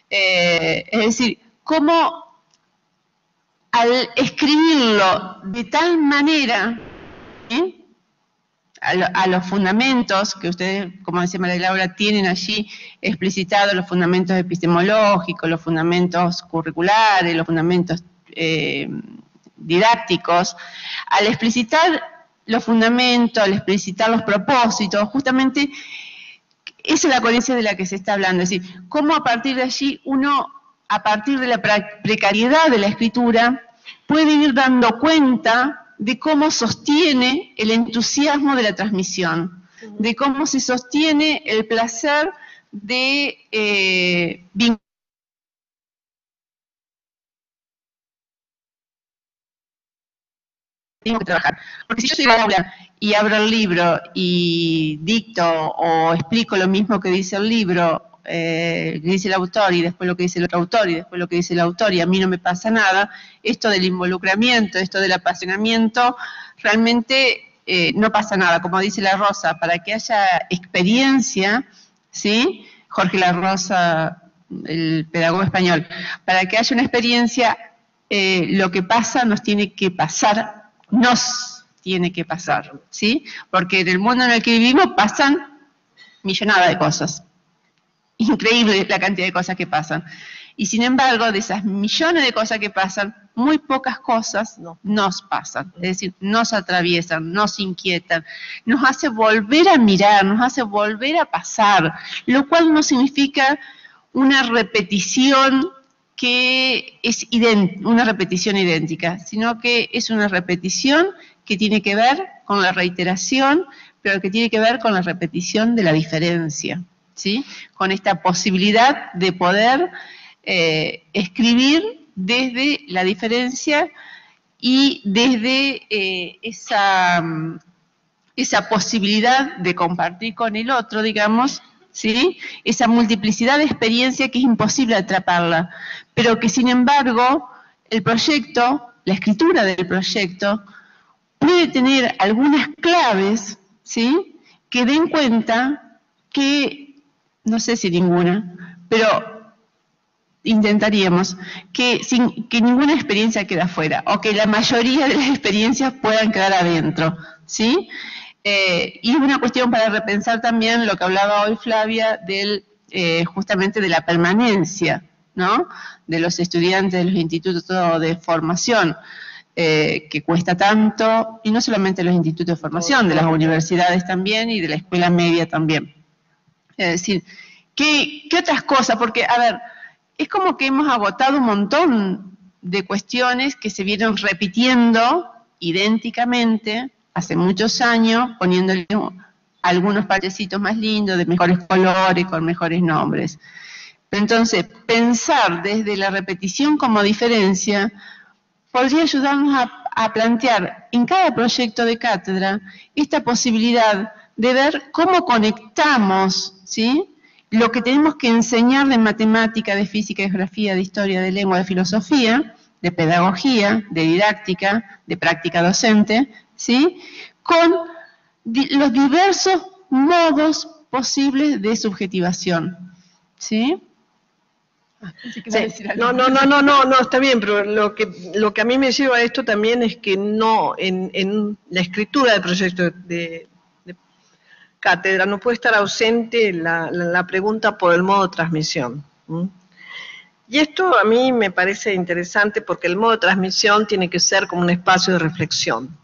es decir, cómo al escribirlo de tal manera, a los fundamentos que ustedes, como decía María Laura, tienen allí explicitados, los fundamentos epistemológicos, los fundamentos curriculares, los fundamentos didácticos, al explicitar los fundamentos, al explicitar los propósitos, justamente esa es la coherencia de la que se está hablando, es decir, cómo a partir de allí uno, a partir de la precariedad de la escritura, puede ir dando cuenta de cómo sostiene el entusiasmo de la transmisión, de cómo se sostiene el placer de tengo que trabajar. Porque si yo soy al aula y abro el libro y dicto o explico lo mismo que dice el libro, que dice el autor y después lo que dice el otro autor y después lo que dice el autor y a mí no me pasa nada, esto del involucramiento, esto del apasionamiento, realmente no pasa nada. Como dice La Rosa, para que haya experiencia, ¿sí? Jorge La Rosa, el pedagogo español, para que haya una experiencia, lo que pasa nos tiene que pasar, ¿sí? Porque en el mundo en el que vivimos pasan millonadas de cosas. Increíble la cantidad de cosas que pasan. Y sin embargo, de esas millones de cosas que pasan, muy pocas cosas nos pasan. Es decir, nos atraviesan, nos inquietan, nos hace volver a mirar, nos hace volver a pasar, lo cual no significa una repetición que es una repetición idéntica, sino que es una repetición que tiene que ver con la reiteración, pero que tiene que ver con la repetición de la diferencia, ¿sí? Con esta posibilidad de poder escribir desde la diferencia y desde esa posibilidad de compartir con el otro, digamos, ¿sí? Esa multiplicidad de experiencia que es imposible atraparla, pero que sin embargo el proyecto, la escritura del proyecto, puede tener algunas claves, ¿sí? Que den cuenta que, no sé si ninguna, pero intentaríamos que ninguna experiencia quede afuera, o que la mayoría de las experiencias puedan quedar adentro, ¿sí? Y es una cuestión para repensar también lo que hablaba hoy Flavia, justamente de la permanencia, ¿no? De los estudiantes de los institutos de formación, que cuesta tanto, y no solamente los institutos de formación, de las universidades también y de la escuela media también. Es decir, ¿qué otras cosas? Porque, a ver, es como que hemos agotado un montón de cuestiones que se vienen repitiendo idénticamente hace muchos años, poniéndole algunos parchecitos más lindos, de mejores colores, con mejores nombres. Pero entonces, pensar desde la repetición como diferencia podría ayudarnos a plantear en cada proyecto de cátedra esta posibilidad de ver cómo conectamos, ¿sí?, lo que tenemos que enseñar de matemática, de física, de geografía, de historia, de lengua, de filosofía, de pedagogía, de didáctica, de práctica docente, ¿sí?, con los diversos modos posibles de subjetivación, ¿sí? Sí. No, está bien, pero lo que a mí me lleva a esto también es que no, en la escritura del proyecto cátedra, no puede estar ausente la pregunta por el modo de transmisión. Y esto a mí me parece interesante porque el modo de transmisión tiene que ser como un espacio de reflexión.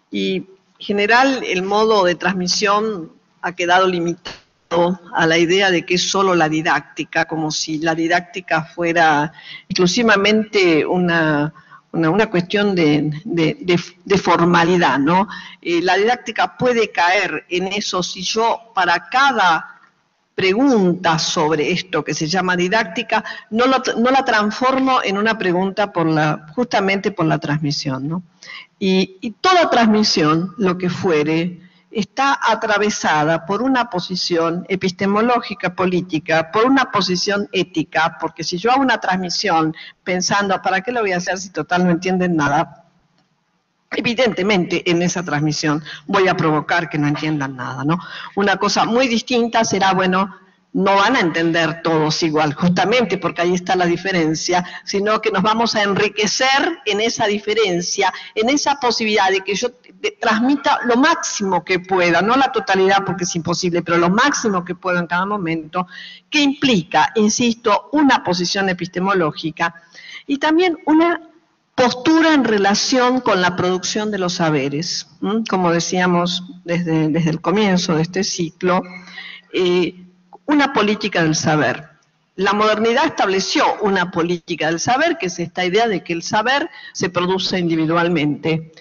Y en general el modo de transmisión ha quedado limitado a la idea de que es solo la didáctica, como si la didáctica fuera exclusivamente una cuestión de formalidad, ¿no? La didáctica puede caer en eso si yo para cada pregunta sobre esto que se llama didáctica, no la transformo en una pregunta justamente por la transmisión, ¿no? Y toda transmisión, lo que fuere, está atravesada por una posición epistemológica, política, por una posición ética, porque si yo hago una transmisión pensando, ¿para qué lo voy a hacer si total no entienden nada? Evidentemente, en esa transmisión voy a provocar que no entiendan nada, ¿no? Una cosa muy distinta será, bueno, no van a entender todos igual, justamente porque ahí está la diferencia, sino que nos vamos a enriquecer en esa diferencia, en esa posibilidad de que yo transmita lo máximo que pueda, no la totalidad porque es imposible, pero lo máximo que pueda en cada momento, que implica, insisto, una posición epistemológica y también una postura en relación con la producción de los saberes. Como decíamos desde el comienzo de este ciclo, una política del saber. La modernidad estableció una política del saber, que es esta idea de que el saber se produce individualmente.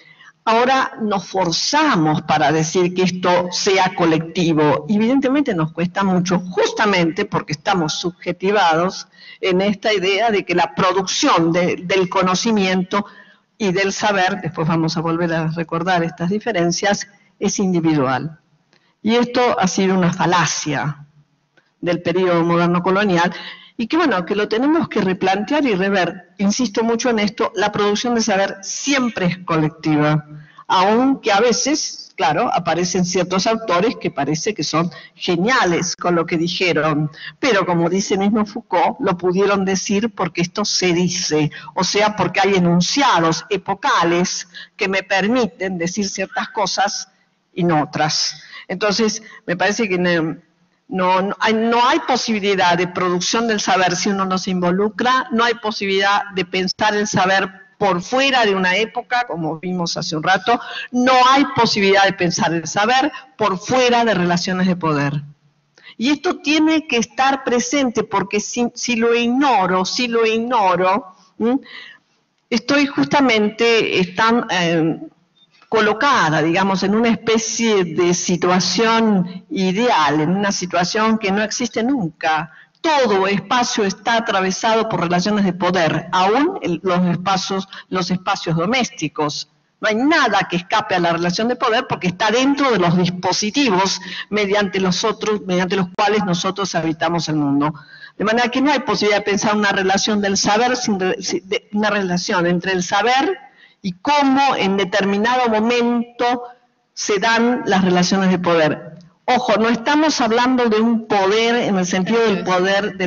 Ahora nos forzamos para decir que esto sea colectivo. Evidentemente nos cuesta mucho, justamente porque estamos subjetivados en esta idea de que la producción del conocimiento y del saber, después vamos a volver a recordar estas diferencias, es individual. Y esto ha sido una falacia del periodo moderno colonial, y que bueno, que lo tenemos que replantear y rever. Insisto mucho en esto, la producción de saber siempre es colectiva, aunque a veces, claro, aparecen ciertos autores que parece que son geniales con lo que dijeron, pero como dice mismo Foucault, lo pudieron decir porque esto se dice, o sea, porque hay enunciados epocales que me permiten decir ciertas cosas y no otras. Entonces, me parece que no hay posibilidad de producción del saber si uno no se involucra, no hay posibilidad de pensar el saber por fuera de una época, como vimos hace un rato, no hay posibilidad de pensar el saber por fuera de relaciones de poder. Y esto tiene que estar presente, porque si lo ignoro, estoy justamente colocada, digamos, en una especie de situación ideal, en una situación que no existe nunca. Todo espacio está atravesado por relaciones de poder, aún los espacios domésticos. No hay nada que escape a la relación de poder porque está dentro de los dispositivos mediante los cuales nosotros habitamos el mundo. De manera que no hay posibilidad de pensar una relación del saber, una relación entre el saber y cómo en determinado momento se dan las relaciones de poder. Ojo, no estamos hablando de un poder en el sentido del poder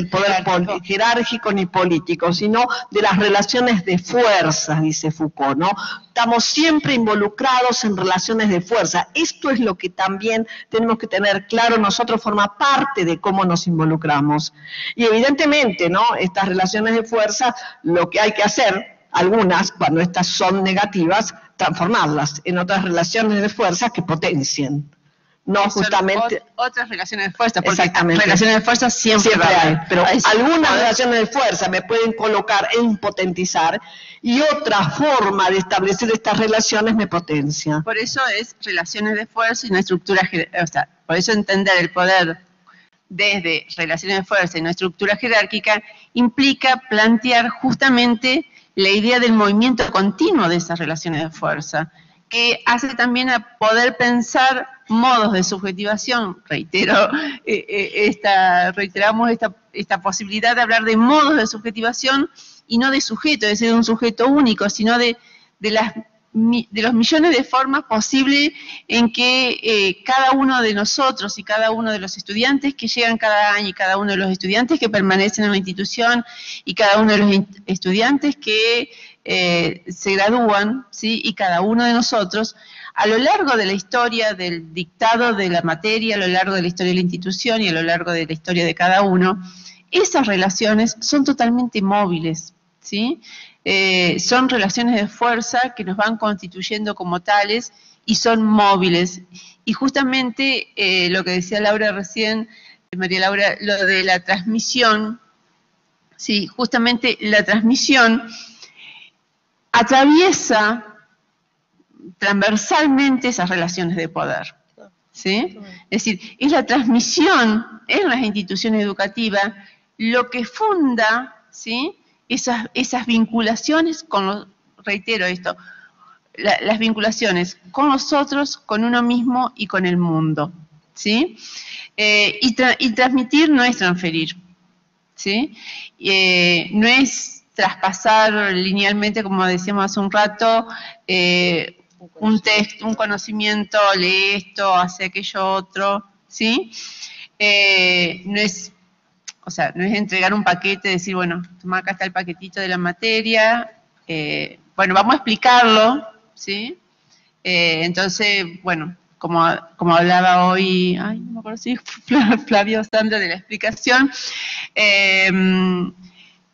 jerárquico ni político, sino de las relaciones de fuerza, dice Foucault, ¿no? Estamos siempre involucrados en relaciones de fuerza. Esto es lo que también tenemos que tener claro, nosotros forma parte de cómo nos involucramos. Y evidentemente, ¿no? Estas relaciones de fuerza, lo que hay que hacer, algunas, cuando estas son negativas, transformarlas en otras relaciones de fuerza que potencien. No, justamente. Otras relaciones de fuerza, porque exactamente. Relaciones de fuerza siempre hay. Pero algunas relaciones de fuerza me pueden colocar en potentizar y otra forma de establecer estas relaciones me potencia. Por eso es relaciones de fuerza y una estructura, o sea, por eso entender el poder desde relaciones de fuerza y una estructura jerárquica implica plantear justamente la idea del movimiento continuo de esas relaciones de fuerza, que hace también a poder pensar modos de subjetivación. Reiteramos esta posibilidad de hablar de modos de subjetivación y no de sujeto, es decir, de un sujeto único, sino de los millones de formas posibles en que cada uno de nosotros y cada uno de los estudiantes que llegan cada año y cada uno de los estudiantes que permanecen en la institución y cada uno de los estudiantes que se gradúan, ¿sí? Y cada uno de nosotros a lo largo de la historia del dictado de la materia, a lo largo de la historia de la institución y a lo largo de la historia de cada uno, esas relaciones son totalmente móviles, ¿sí? Son relaciones de fuerza que nos van constituyendo como tales y son móviles. Y justamente lo que decía Laura recién, María Laura, lo de la transmisión, sí, justamente la transmisión atraviesa transversalmente esas relaciones de poder, ¿sí? Es decir, es la transmisión en las instituciones educativas lo que funda, ¿sí?, esas vinculaciones reitero esto, las vinculaciones con los otros, con uno mismo y con el mundo, ¿sí? Y transmitir no es transferir, ¿sí? No es traspasar linealmente, como decíamos hace un rato, un texto, un conocimiento, lee esto, hace aquello otro, ¿sí? No es entregar un paquete, decir, bueno, toma, acá está el paquetito de la materia, bueno, vamos a explicarlo, ¿sí? Entonces, bueno, como hablaba hoy, ay, no me acuerdo si Flavio Sandra de la explicación,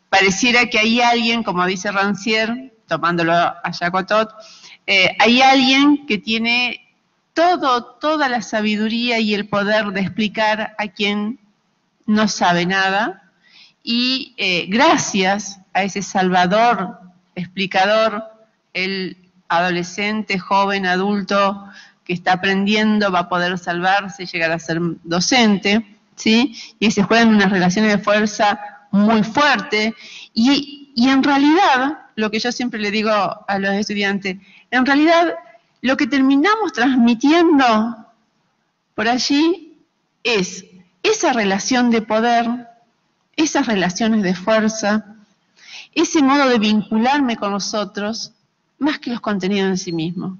pareciera que hay alguien, como dice Rancière, tomándolo a Jacotot, hay alguien que tiene toda la sabiduría y el poder de explicar a quien no sabe nada, y gracias a ese salvador, explicador, el adolescente, joven, adulto que está aprendiendo va a poder salvarse y llegar a ser docente, ¿sí? Y se juegan unas relaciones de fuerza muy fuertes, y en realidad, lo que yo siempre le digo a los estudiantes, en realidad lo que terminamos transmitiendo por allí es esa relación de poder, esas relaciones de fuerza, ese modo de vincularme con los otros, más que los contenidos en sí mismos.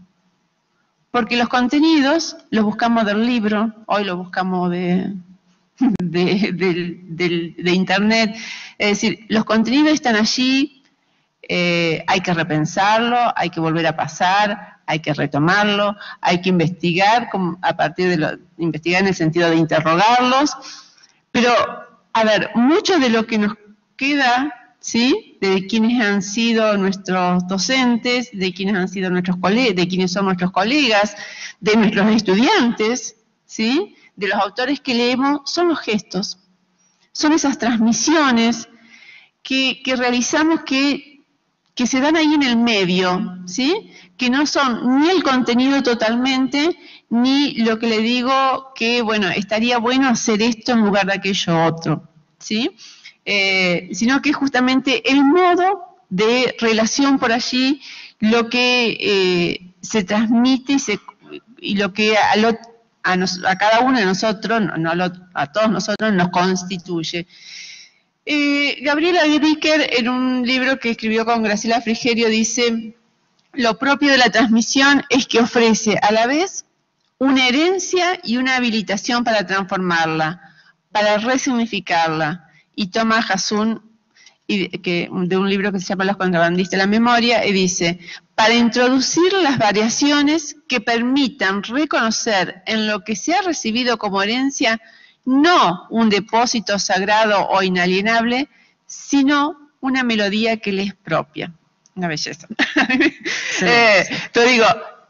Porque los contenidos los buscamos del libro, hoy los buscamos de internet, es decir, los contenidos están allí, hay que repensarlo, hay que volver a pasar, hay que retomarlo, hay que investigar a partir de investigar en el sentido de interrogarlos, pero, a ver, mucho de lo que nos queda, ¿sí?, de quienes han sido nuestros docentes, de quienes han sido nuestros colegas, de quienes son nuestros colegas, de nuestros estudiantes, ¿sí?, de los autores que leemos, son los gestos, son esas transmisiones que realizamos que se dan ahí en el medio, ¿sí?, que no son ni el contenido totalmente, ni lo que le digo que, bueno, estaría bueno hacer esto en lugar de aquello otro, ¿sí?, sino que es justamente el modo de relación por allí, lo que se transmite y lo que a cada uno de nosotros, a todos nosotros, nos constituye. Gabriela Dicker, en un libro que escribió con Graciela Frigerio, dice: lo propio de la transmisión es que ofrece a la vez una herencia y una habilitación para transformarla, para resignificarla. Y toma Hassun de un libro que se llama Los contrabandistas de la memoria, y dice: para introducir las variaciones que permitan reconocer en lo que se ha recibido como herencia no un depósito sagrado o inalienable, sino una melodía que le es propia. Una belleza. Sí. Pero digo,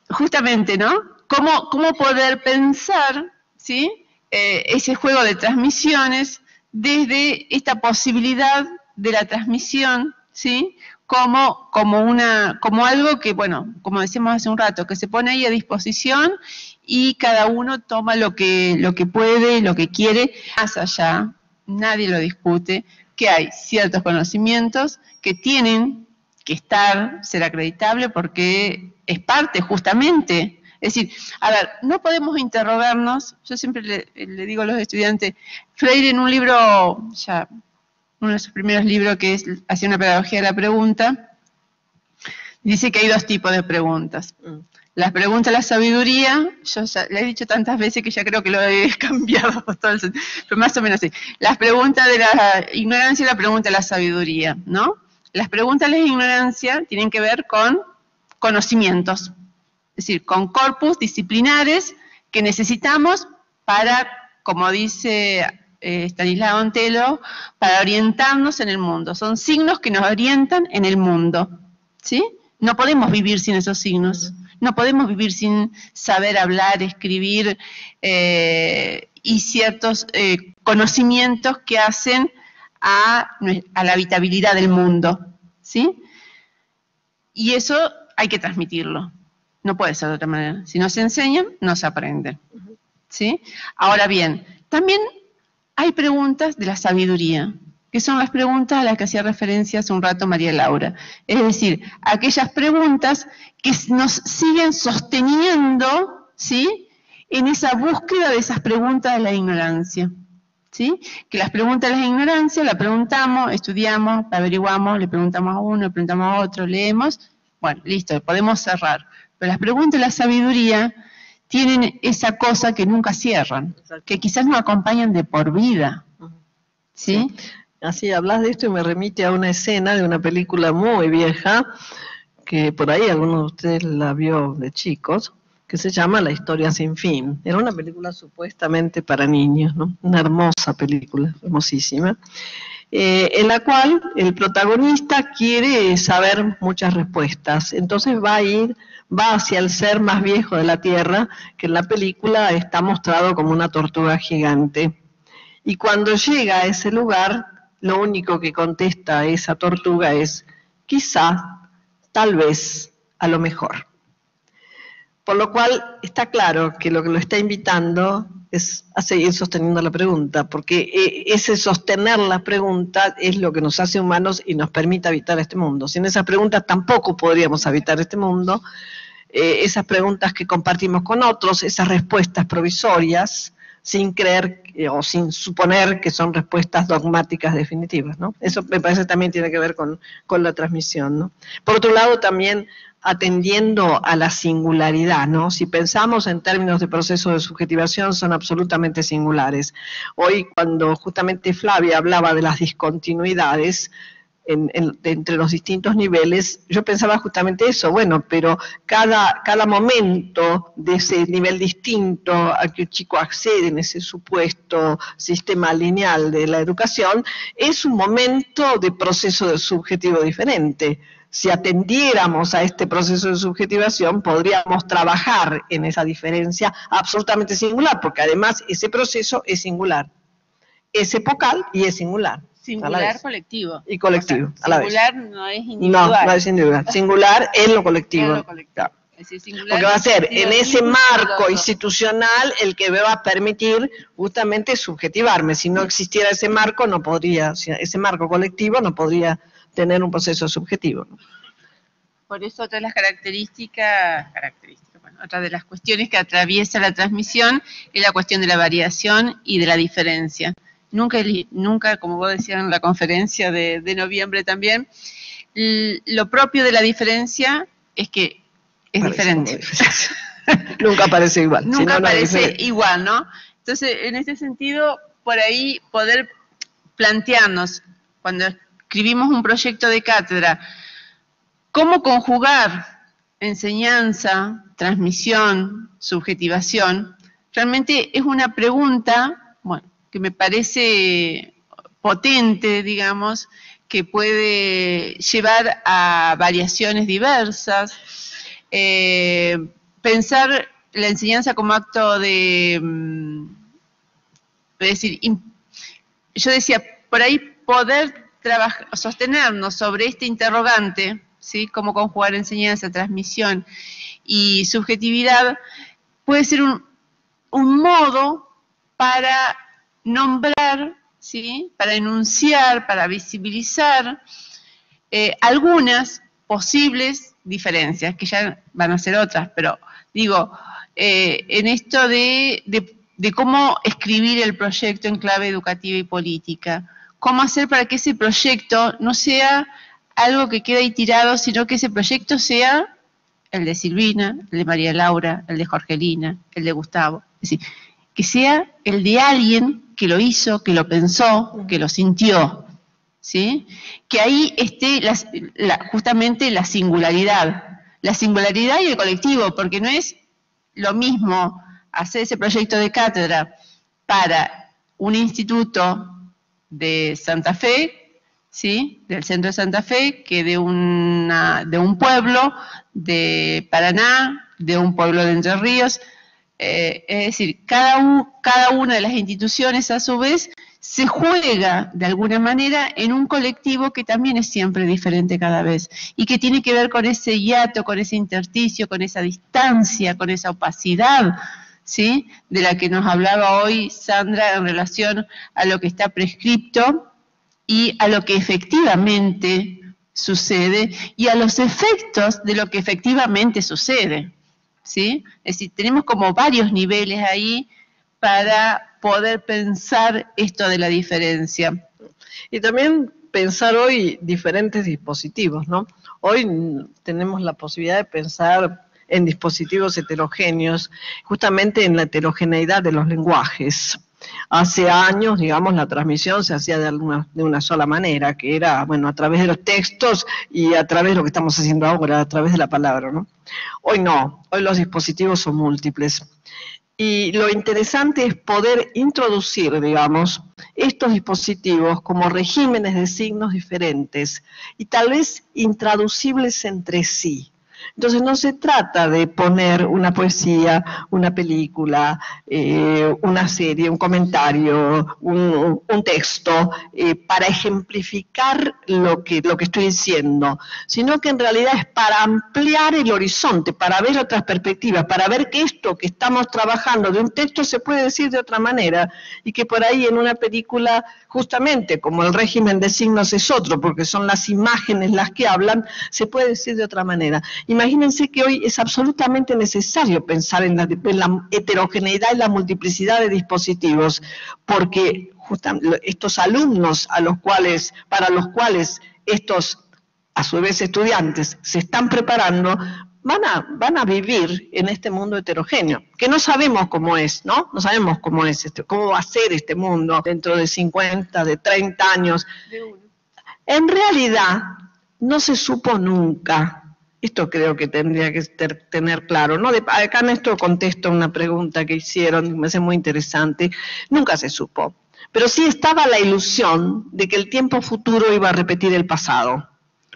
justamente, ¿no? ¿Cómo poder pensar, ¿sí?, ese juego de transmisiones desde esta posibilidad de la transmisión, ¿sí?, como algo que, bueno, como decíamos hace un rato, que se pone ahí a disposición y cada uno toma lo que puede, lo que quiere, más allá, nadie lo discute, que hay ciertos conocimientos que tienen que ser acreditable porque es parte justamente. Es decir, a ver, no podemos interrogarnos, yo siempre le digo a los estudiantes, Freire en un libro, ya uno de sus primeros libros, que es Hacia una pedagogía de la pregunta, dice que hay dos tipos de preguntas. Las preguntas de la sabiduría, yo ya le he dicho tantas veces que ya creo que lo he cambiado, pero más o menos así. Las preguntas de la ignorancia y la pregunta de la sabiduría, ¿no? Las preguntas de la ignorancia tienen que ver con conocimientos. Es Es decir, con corpus disciplinares que necesitamos para, como dice Stanislao Antelo, para orientarnos en el mundo. Son signos que nos orientan en el mundo, ¿sí? No podemos vivir sin esos signos. No podemos vivir sin saber hablar, escribir y ciertos conocimientos que hacen a la habitabilidad del mundo, ¿sí? Y eso hay que transmitirlo. No puede ser de otra manera. Si no se enseñan, no se aprenden, ¿sí? Ahora bien, también hay preguntas de la sabiduría, que son las preguntas a las que hacía referencia hace un rato María Laura. Es decir, aquellas preguntas que nos siguen sosteniendo, ¿sí?, en esa búsqueda de esas preguntas de la ignorancia, ¿sí? Que las preguntas de la ignorancia las preguntamos, estudiamos, averiguamos, le preguntamos a uno, le preguntamos a otro, leemos, bueno, listo, podemos cerrar. Pero las preguntas de la sabiduría tienen esa cosa que nunca cierran, que quizás nos acompañan de por vida, ¿sí? Así hablas de esto y me remite a una escena de una película muy vieja, que por ahí alguno de ustedes la vio de chicos, que se llama La historia sin fin. Era una película supuestamente para niños, ¿no? Una hermosa película, hermosísima, en la cual el protagonista quiere saber muchas respuestas. Entonces va hacia el ser más viejo de la Tierra, que en la película está mostrado como una tortuga gigante. Y cuando llega a ese lugar, lo único que contesta esa tortuga es, quizá, tal vez, a lo mejor. Por lo cual está claro que lo está invitando es a seguir sosteniendo la pregunta, porque ese sostener la pregunta es lo que nos hace humanos y nos permite habitar este mundo. Sin esas preguntas tampoco podríamos habitar este mundo. Esas preguntas que compartimos con otros, esas respuestas provisorias, sin creer o sin suponer que son respuestas dogmáticas definitivas, ¿no? Eso me parece también tiene que ver con la transmisión, ¿no? Por otro lado, también atendiendo a la singularidad, ¿no? Si pensamos en términos de proceso de subjetivación, son absolutamente singulares. Hoy, cuando justamente Flavia hablaba de las discontinuidades entre los distintos niveles, yo pensaba justamente eso, bueno, pero cada momento de ese nivel distinto al que el chico accede en ese supuesto sistema lineal de la educación, es un momento de proceso de subjetivo diferente. Si atendiéramos a este proceso de subjetivación, podríamos trabajar en esa diferencia absolutamente singular, porque además ese proceso es singular, es epocal y es singular. Singular colectivo. Y colectivo, o sea, a la vez. Singular no es individual. No es individual. Singular en lo colectivo. En lo colectivo. Claro. Es decir, singular porque va a ser en ese marco otro. Institucional el que me va a permitir justamente subjetivarme. Si no existiera ese marco, no podría, ese marco colectivo no podría tener un proceso subjetivo, ¿no? Por eso otra de las características, bueno, otra de las cuestiones que atraviesa la transmisión es la cuestión de la variación y de la diferencia. Nunca, como vos decías en la conferencia de noviembre también, lo propio de la diferencia es que es diferente. Nunca parece igual. Nunca parece igual, ¿no? Entonces, en este sentido, por ahí poder plantearnos, cuando escribimos un proyecto de cátedra, cómo conjugar enseñanza, transmisión, subjetivación, realmente es una pregunta, bueno, que me parece potente, digamos, que puede llevar a variaciones diversas, pensar la enseñanza como acto de, es decir, yo decía, por ahí poder sostenernos sobre este interrogante, ¿sí? Cómo conjugar enseñanza, transmisión y subjetividad, puede ser un modo para nombrar, ¿sí? Para enunciar, para visibilizar algunas posibles diferencias, que ya van a ser otras, pero digo, en esto de cómo escribir el proyecto en clave educativa y política, cómo hacer para que ese proyecto no sea algo que quede ahí tirado, sino que ese proyecto sea el de Silvina, el de María Laura, el de Jorgelina, el de Gustavo, es decir, que sea el de alguien que lo hizo, que lo pensó, que lo sintió, ¿sí? Que ahí esté justamente la singularidad, la singularidad y el colectivo, porque no es lo mismo hacer ese proyecto de cátedra para un instituto de Santa Fe, ¿sí?, del centro de Santa Fe, que de un pueblo de Paraná, de un pueblo de Entre Ríos. Es decir, cada una de las instituciones a su vez se juega de alguna manera en un colectivo que también es siempre diferente cada vez y que tiene que ver con ese hiato, con ese intersticio, con esa distancia, con esa opacidad, ¿sí?, de la que nos hablaba hoy Sandra en relación a lo que está prescripto y a lo que efectivamente sucede y a los efectos de lo que efectivamente sucede, ¿sí? Es decir, tenemos como varios niveles ahí para poder pensar esto de la diferencia. Y también pensar hoy diferentes dispositivos, ¿no? Hoy tenemos la posibilidad de pensar en dispositivos heterogéneos, justamente en la heterogeneidad de los lenguajes. Hace años, digamos, la transmisión se hacía de una sola manera, que era, bueno, a través de los textos y a través de lo que estamos haciendo ahora, a través de la palabra, ¿no? Hoy no, hoy los dispositivos son múltiples. Y lo interesante es poder introducir, digamos, estos dispositivos como regímenes de signos diferentes y tal vez intraducibles entre sí. Entonces no se trata de poner una poesía, una película, una serie, un comentario, un texto para ejemplificar lo que estoy diciendo, sino que en realidad es para ampliar el horizonte, para ver otras perspectivas, para ver que esto que estamos trabajando de un texto se puede decir de otra manera y que por ahí en una película, justamente como el régimen de signos es otro, porque son las imágenes las que hablan, se puede decir de otra manera. Imagínense que hoy es absolutamente necesario pensar en la heterogeneidad y la multiplicidad de dispositivos, porque estos alumnos para los cuales estos, a su vez, estudiantes se están preparando, van a vivir en este mundo heterogéneo, que no sabemos cómo es, ¿no? No sabemos cómo es, cómo va a ser este mundo dentro de 50, de 30 años. En realidad, no se supo nunca. Esto creo que tendría que tener claro, ¿no? Acá en esto contesto una pregunta que hicieron, me hace muy interesante. Nunca se supo, pero sí estaba la ilusión de que el tiempo futuro iba a repetir el pasado.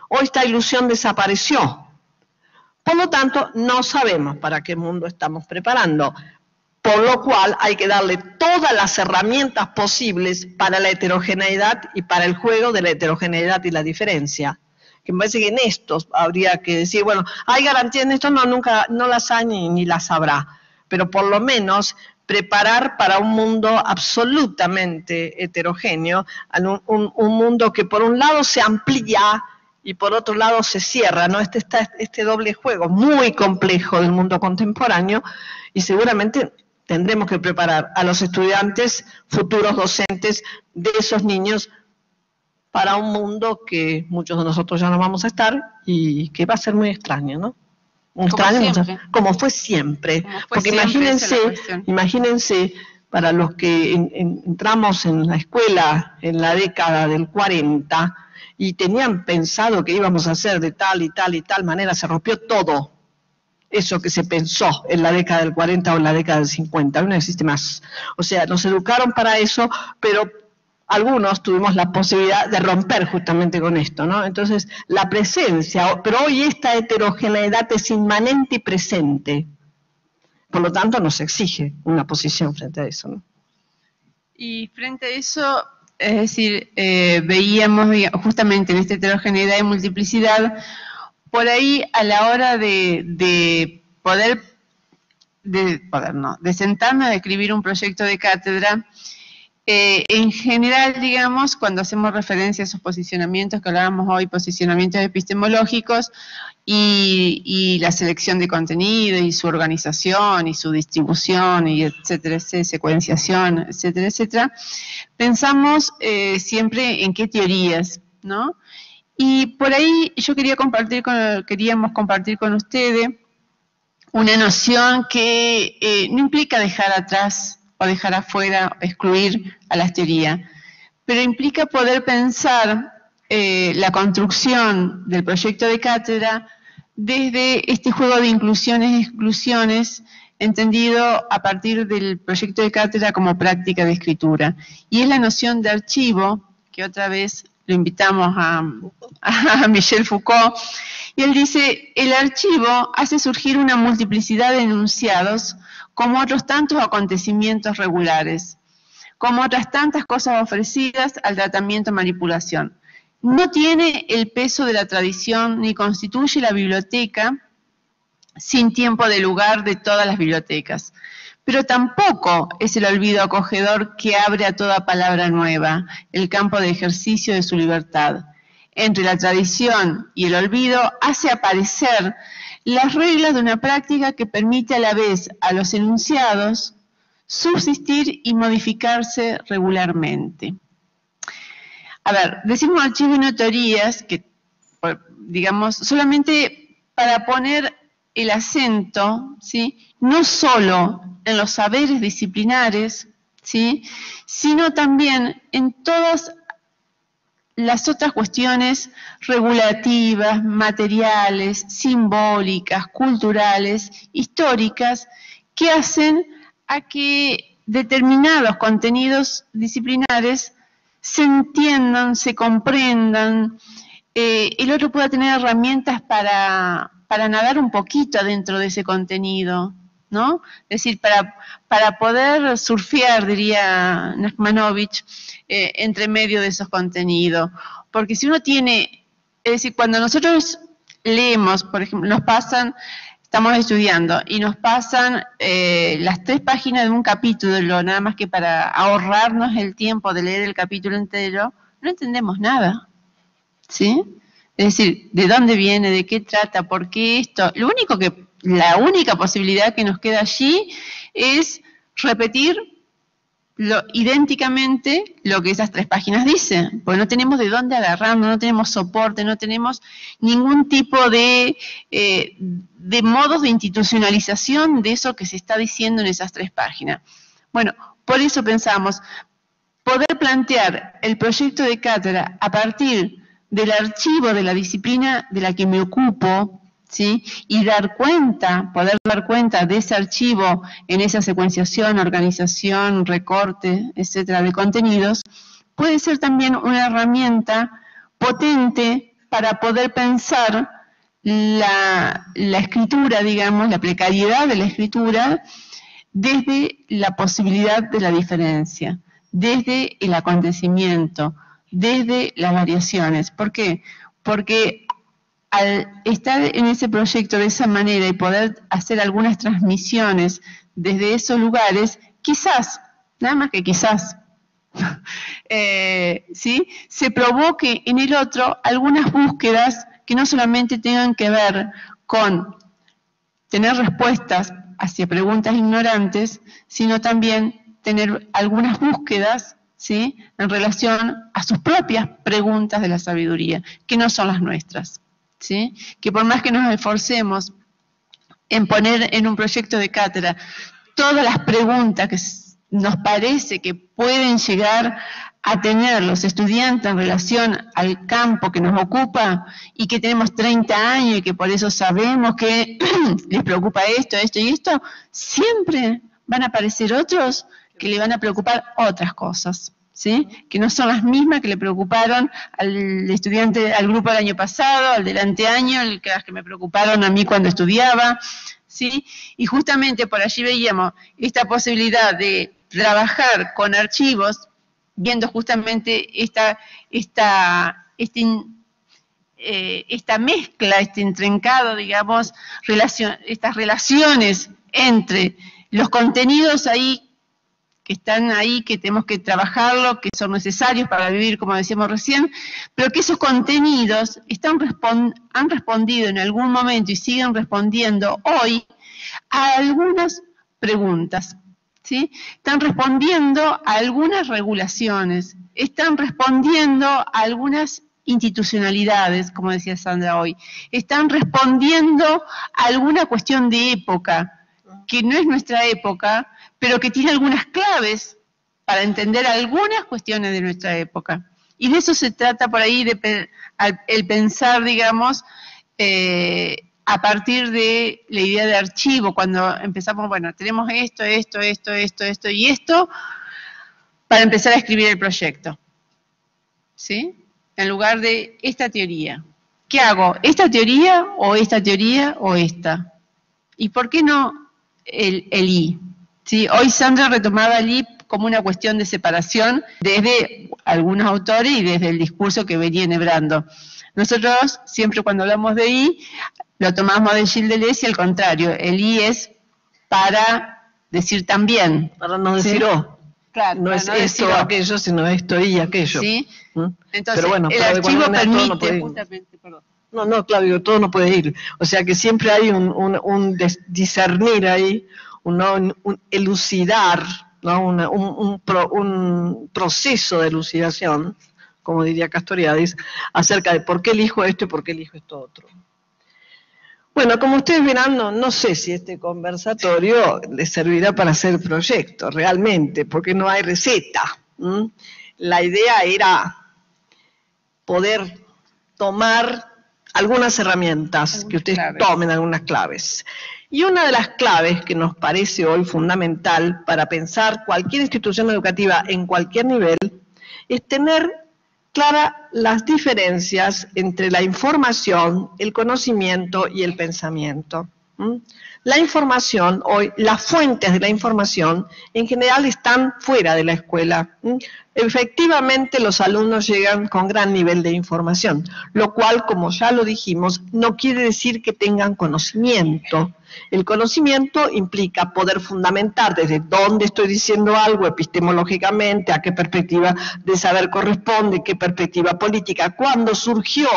Hoy esta ilusión desapareció. Por lo tanto, no sabemos para qué mundo estamos preparando, por lo cual hay que darle todas las herramientas posibles para la heterogeneidad y para el juego de la heterogeneidad y la diferencia. Que me parece que en estos habría que decir, bueno, ¿hay garantía en esto? No, nunca, no las hay ni las habrá, pero por lo menos preparar para un mundo absolutamente heterogéneo, un mundo que por un lado se amplía y por otro lado se cierra, ¿no? Este doble juego muy complejo del mundo contemporáneo y seguramente tendremos que preparar a los estudiantes, futuros docentes de esos niños para un mundo que muchos de nosotros ya no vamos a estar y que va a ser muy extraño, ¿no? Como fue siempre. Porque imagínense, para los que entramos en la escuela en la década del 40 y tenían pensado que íbamos a hacer de tal y tal y tal manera, se rompió todo eso que se pensó en la década del 40 o en la década del 50, no existe más. O sea, nos educaron para eso, pero algunos tuvimos la posibilidad de romper justamente con esto, ¿no? Entonces, la presencia, pero hoy esta heterogeneidad es inmanente y presente. Por lo tanto, nos exige una posición frente a eso, ¿no? Y frente a eso, es decir, veíamos justamente en esta heterogeneidad y multiplicidad, por ahí a la hora de sentarme a escribir un proyecto de cátedra, en general, digamos, cuando hacemos referencia a esos posicionamientos que hablábamos hoy, posicionamientos epistemológicos y la selección de contenido y su organización y su distribución y etcétera, secuenciación, etcétera, etcétera, pensamos siempre en qué teorías, ¿no? Y por ahí yo queríamos compartir con ustedes una noción que no implica dejar atrás o dejar afuera, excluir a las teorías, pero implica poder pensar la construcción del proyecto de cátedra desde este juego de inclusiones y exclusiones, entendido a partir del proyecto de cátedra como práctica de escritura. Y es la noción de archivo, que otra vez lo invitamos a Michel Foucault, y él dice, el archivo hace surgir una multiplicidad de enunciados como otros tantos acontecimientos regulares, como otras tantas cosas ofrecidas al tratamiento manipulación. No tiene el peso de la tradición ni constituye la biblioteca sin tiempo de lugar de todas las bibliotecas. Pero tampoco es el olvido acogedor que abre a toda palabra nueva el campo de ejercicio de su libertad. Entre la tradición y el olvido hace aparecer las reglas de una práctica que permite a la vez a los enunciados subsistir y modificarse regularmente. A ver, decimos archivos y notarías, que, digamos, solamente para poner el acento, ¿sí?, no solo en los saberes disciplinares, ¿sí?, sino también en todas las otras cuestiones regulativas, materiales, simbólicas, culturales, históricas, que hacen a que determinados contenidos disciplinares se entiendan, se comprendan, el otro pueda tener herramientas para nadar un poquito adentro de ese contenido, ¿no? Es decir, para poder surfear, diría Nachmanovich, entre medio de esos contenidos. Porque si uno tiene, es decir, cuando nosotros leemos, por ejemplo, nos pasan, estamos estudiando, y nos pasan las 3 páginas de un capítulo, nada más que para ahorrarnos el tiempo de leer el capítulo entero, no entendemos nada, ¿sí? Es decir, ¿de dónde viene? ¿De qué trata? ¿Por qué esto? La única posibilidad que nos queda allí es repetir idénticamente lo que esas 3 páginas dicen, porque no tenemos de dónde agarrarnos, no tenemos soporte, no tenemos ningún tipo de modos de institucionalización de eso que se está diciendo en esas 3 páginas. Bueno, por eso pensamos poder plantear el proyecto de cátedra a partir del archivo de la disciplina de la que me ocupo, ¿sí?, y poder dar cuenta de ese archivo en esa secuenciación, organización, recorte, etcétera, de contenidos, puede ser también una herramienta potente para poder pensar la escritura, digamos, la precariedad de la escritura desde la posibilidad de la diferencia, desde el acontecimiento, desde las variaciones. ¿Por qué? Porque al estar en ese proyecto de esa manera y poder hacer algunas transmisiones desde esos lugares, quizás, nada más que quizás, ¿sí?, se provoque en el otro algunas búsquedas que no solamente tengan que ver con tener respuestas hacia preguntas ignorantes, sino también tener algunas búsquedas, ¿sí?, en relación a sus propias preguntas de la sabiduría, que no son las nuestras, ¿sí?, que por más que nos esforcemos en poner en un proyecto de cátedra todas las preguntas que nos parece que pueden llegar a tener los estudiantes en relación al campo que nos ocupa y que tenemos 30 años y que por eso sabemos que les preocupa esto, esto y esto, siempre van a aparecer otros que le van a preocupar otras cosas, ¿sí?, que no son las mismas que le preocuparon al estudiante, al grupo del año pasado, al del anteaño, las que me preocuparon a mí cuando estudiaba, ¿sí? Y justamente por allí veíamos esta posibilidad de trabajar con archivos, viendo justamente esta mezcla, este entrencado, digamos, estas relaciones entre los contenidos ahí, que están ahí, que tenemos que trabajarlo, que son necesarios para vivir, como decíamos recién, pero que esos contenidos han respondido en algún momento y siguen respondiendo hoy a algunas preguntas, ¿sí? Están respondiendo a algunas regulaciones, están respondiendo a algunas institucionalidades, como decía Sandra hoy, están respondiendo a alguna cuestión de época, que no es nuestra época, pero que tiene algunas claves para entender algunas cuestiones de nuestra época. Y de eso se trata por ahí, el pensar, digamos, a partir de la idea de archivo, cuando empezamos, bueno, tenemos esto y esto, para empezar a escribir el proyecto, ¿sí? En lugar de esta teoría. ¿Qué hago? ¿Esta teoría o esta teoría o esta? ¿Y por qué no el I? ¿Sí? Hoy Sandra retomaba el I como una cuestión de separación desde algunos autores y desde el discurso que venía enhebrando. Nosotros, siempre cuando hablamos de I, lo tomamos de Gilles Deleuze y al contrario, el I es para decir también. Para no decir ¿sí? O. Claro, no es esto o aquello, sino esto y aquello. ¿Sí? Entonces, pero bueno, el archivo permite justamente, perdón. No, Claudio, todo no puede ir. O sea que siempre hay un discernir ahí, un elucidar, ¿no? un proceso de elucidación, como diría Castoriadis, acerca de por qué elijo esto y por qué elijo esto otro. Bueno, como ustedes verán, no sé si este conversatorio les servirá para hacer proyectos, realmente, porque no hay receta. La idea era poder tomar algunas herramientas, que ustedes tomen algunas claves. Y una de las claves que nos parece hoy fundamental para pensar cualquier institución educativa en cualquier nivel es tener claras las diferencias entre la información, el conocimiento y el pensamiento. La información, hoy, las fuentes de la información, en general están fuera de la escuela. Efectivamente, los alumnos llegan con gran nivel de información, lo cual, como ya lo dijimos, no quiere decir que tengan conocimiento. El conocimiento implica poder fundamentar desde dónde estoy diciendo algo epistemológicamente, a qué perspectiva de saber corresponde, qué perspectiva política, cuándo surgió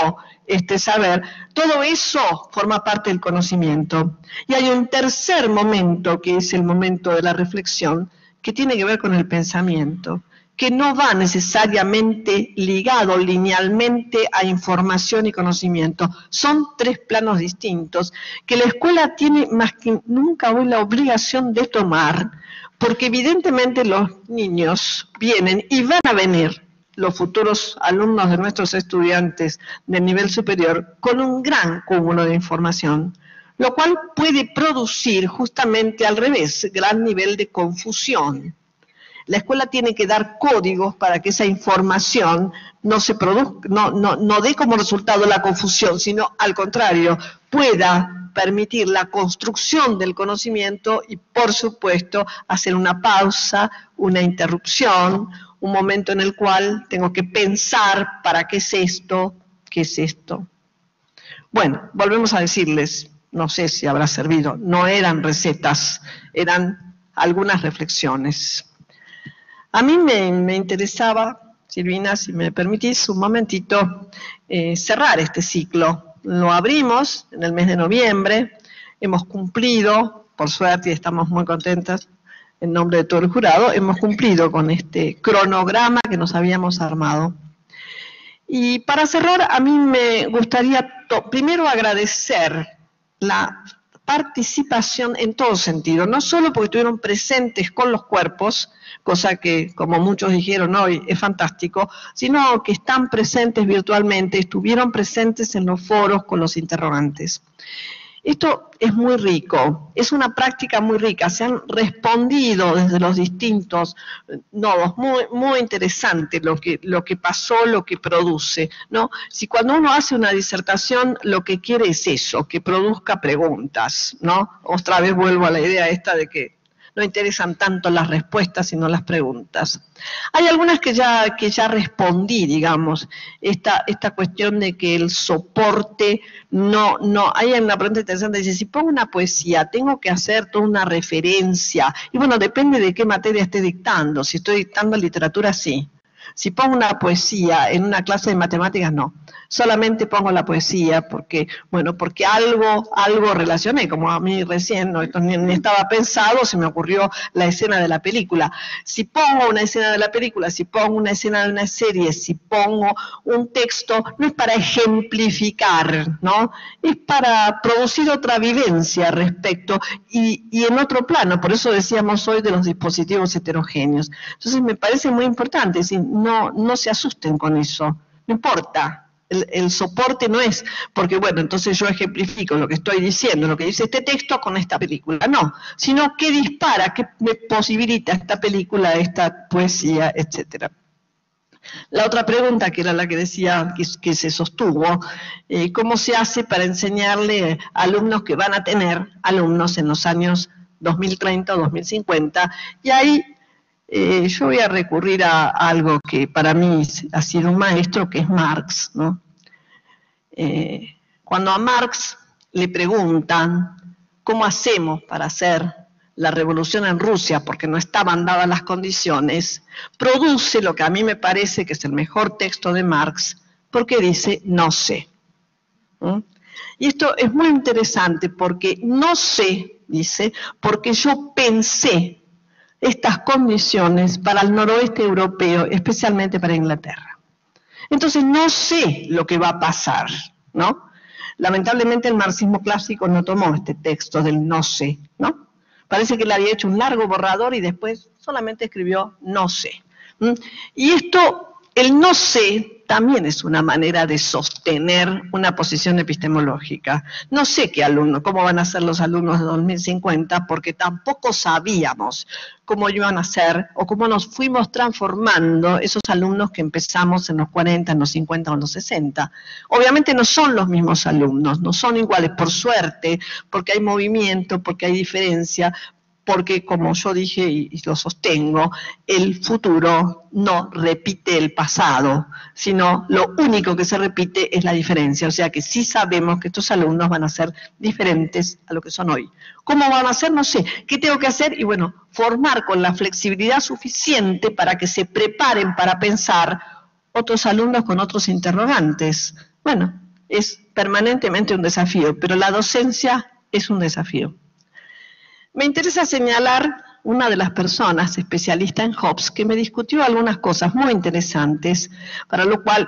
este saber. Todo eso forma parte del conocimiento. Y hay un tercer momento, que es el momento de la reflexión, que tiene que ver con el pensamiento, que no va necesariamente ligado linealmente a información y conocimiento. Son tres planos distintos que la escuela tiene más que nunca hoy la obligación de tomar, porque evidentemente los niños vienen y van a venir, los futuros alumnos de nuestros estudiantes de nivel superior, con un gran cúmulo de información, lo cual puede producir justamente al revés, gran nivel de confusión. La escuela tiene que dar códigos para que esa información no se produzca, no dé como resultado la confusión, sino al contrario, pueda permitir la construcción del conocimiento y, por supuesto, hacer una pausa, una interrupción, un momento en el cual tengo que pensar para qué es esto, qué es esto. Bueno, volvemos a decirles, no sé si habrá servido, no eran recetas, eran algunas reflexiones. A mí me interesaba, Silvina, si me permitís un momentito, cerrar este ciclo. Lo abrimos en el mes de noviembre, hemos cumplido, por suerte y estamos muy contentas, en nombre de todo el jurado, hemos cumplido con este cronograma que nos habíamos armado. Y para cerrar, a mí me gustaría primero agradecer la participación en todo sentido, no solo porque estuvieron presentes con los cuerpos, cosa que, como muchos dijeron hoy, es fantástico, sino que están presentes virtualmente, estuvieron presentes en los foros con los interrogantes. Esto es muy rico, es una práctica muy rica, se han respondido desde los distintos nodos, muy interesante lo que pasó, lo que produce, ¿no? Si cuando uno hace una disertación lo que quiere es eso, que produzca preguntas, ¿no? Otra vez vuelvo a la idea esta de que no interesan tanto las respuestas sino las preguntas. Hay algunas que ya respondí, digamos, esta cuestión de que el soporte hay una pregunta interesante, dice, si pongo una poesía, tengo que hacer toda una referencia, y bueno, depende de qué materia esté dictando, si estoy dictando literatura, sí. Si pongo una poesía en una clase de matemáticas, no. Solamente pongo la poesía porque algo relacioné, como a mí recién, no, esto ni estaba pensado, se me ocurrió la escena de la película. Si pongo una escena de la película, si pongo una escena de una serie, si pongo un texto, no es para ejemplificar, ¿no? Es para producir otra vivencia respecto y en otro plano, por eso decíamos hoy de los dispositivos heterogéneos. Entonces me parece muy importante, no se asusten con eso, no importa. el soporte no es porque, bueno, entonces yo ejemplifico lo que estoy diciendo, lo que dice este texto con esta película, no, sino que dispara, que me posibilita esta película, esta poesía, etcétera. La otra pregunta, que era la que decía que se sostuvo, ¿cómo se hace para enseñarle a alumnos que van a tener alumnos en los años 2030 o 2050? Y ahí yo voy a recurrir a algo que para mí ha sido un maestro, que es Marx, ¿no? Cuando a Marx le preguntan cómo hacemos para hacer la revolución en Rusia, porque no estaban dadas las condiciones, produce lo que a mí me parece que es el mejor texto de Marx, porque dice no sé. Y esto es muy interesante porque no sé, dice, porque yo pensé estas condiciones para el noroeste europeo, especialmente para Inglaterra. Entonces no sé lo que va a pasar, ¿no? Lamentablemente el marxismo clásico no tomó este texto del no sé, ¿no? Parece que le había hecho un largo borrador y después solamente escribió no sé. Y esto, el no sé, también es una manera de sostener una posición epistemológica. No sé qué alumnos, cómo van a ser los alumnos de 2050, porque tampoco sabíamos cómo iban a ser o cómo nos fuimos transformando esos alumnos que empezamos en los 40, en los 50 o en los 60. Obviamente no son los mismos alumnos, no son iguales, por suerte, porque hay movimiento, porque hay diferencia, porque, como yo dije y lo sostengo, el futuro no repite el pasado, sino lo único que se repite es la diferencia. O sea que sí sabemos que estos alumnos van a ser diferentes a lo que son hoy. ¿Cómo van a ser? No sé. ¿Qué tengo que hacer? Y bueno, formar con la flexibilidad suficiente para que se preparen para pensar otros alumnos con otros interrogantes. Bueno, es permanentemente un desafío, pero la docencia es un desafío. Me interesa señalar una de las personas especialistas en Hobbes que me discutió algunas cosas muy interesantes, para lo cual,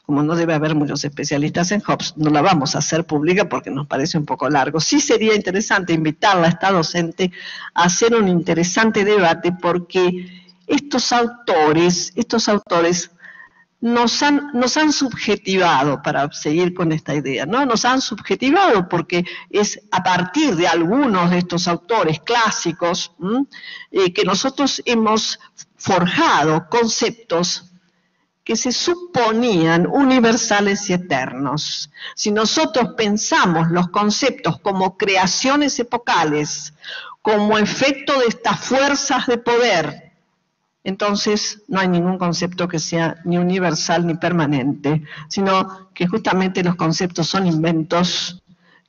como no debe haber muchos especialistas en Hobbes, no la vamos a hacer pública porque nos parece un poco largo. Sí sería interesante invitarla a esta docente a hacer un interesante debate, porque estos autores nos han subjetivado, para seguir con esta idea, ¿no? Nos han subjetivado porque es a partir de algunos de estos autores clásicos que nosotros hemos forjado conceptos que se suponían universales y eternos. Si nosotros pensamos los conceptos como creaciones epocales, como efecto de estas fuerzas de poder, entonces no hay ningún concepto que sea ni universal ni permanente, sino que justamente los conceptos son inventos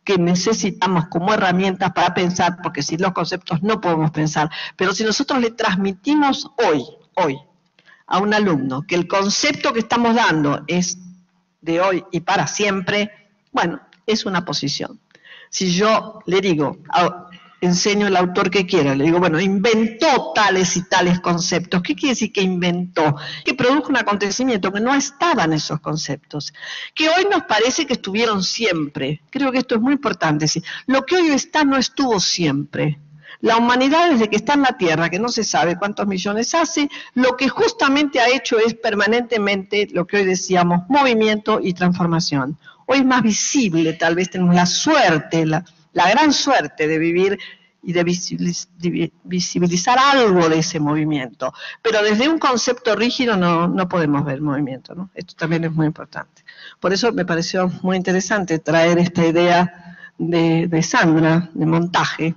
que necesitamos como herramientas para pensar, porque sin los conceptos no podemos pensar. Pero si nosotros le transmitimos hoy, a un alumno que el concepto que estamos dando es de hoy y para siempre, bueno, es una posición. Si yo le digo, enseño el autor que quiera, le digo, bueno, inventó tales y tales conceptos. ¿Qué quiere decir que inventó? Que produjo un acontecimiento que no estaba en esos conceptos, que hoy nos parece que estuvieron siempre. Creo que esto es muy importante. ¿Sí? Lo que hoy está no estuvo siempre. La humanidad, desde que está en la Tierra, que no se sabe cuántos millones hace, lo que justamente ha hecho es permanentemente, lo que hoy decíamos, movimiento y transformación. Hoy es más visible, tal vez tenemos la suerte, la gran suerte de vivir y de visibilizar algo de ese movimiento. Pero desde un concepto rígido no podemos ver movimiento, ¿no? Esto también es muy importante. Por eso me pareció muy interesante traer esta idea de Sandra, de montaje.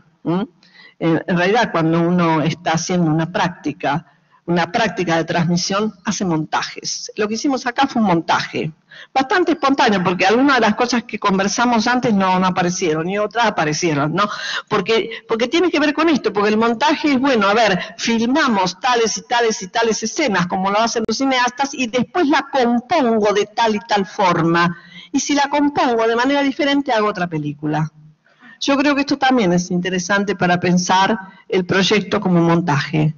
En realidad, cuando uno está haciendo una práctica de transmisión, hace montajes. Lo que hicimos acá fue un montaje, bastante espontáneo, porque algunas de las cosas que conversamos antes no aparecieron, y otras aparecieron, ¿no? Porque tiene que ver con esto, porque el montaje es, bueno, a ver, filmamos tales y tales y tales escenas, como lo hacen los cineastas, y después la compongo de tal y tal forma, y si la compongo de manera diferente, hago otra película. Yo creo que esto también es interesante para pensar el proyecto como montaje.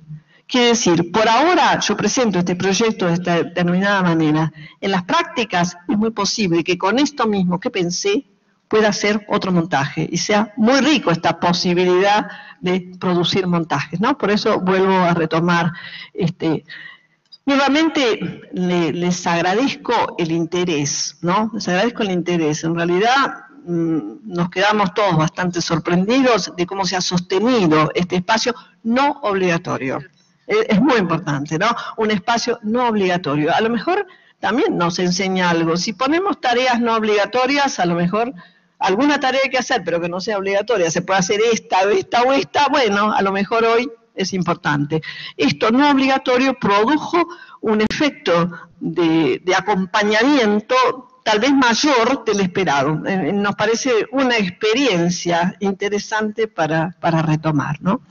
Quiere decir, por ahora yo presento este proyecto de esta determinada manera. En las prácticas es muy posible que con esto mismo que pensé pueda hacer otro montaje y sea muy rico esta posibilidad de producir montajes, ¿no? Por eso vuelvo a retomar Nuevamente les agradezco el interés, ¿no? Les agradezco el interés. En realidad nos quedamos todos bastante sorprendidos de cómo se ha sostenido este espacio no obligatorio. Es muy importante, ¿no? Un espacio no obligatorio. A lo mejor también nos enseña algo. Si ponemos tareas no obligatorias, a lo mejor alguna tarea hay que hacer, pero que no sea obligatoria. Se puede hacer esta o esta, bueno, a lo mejor hoy es importante. Esto no obligatorio produjo un efecto de acompañamiento tal vez mayor del esperado. Nos parece una experiencia interesante para retomar, ¿no?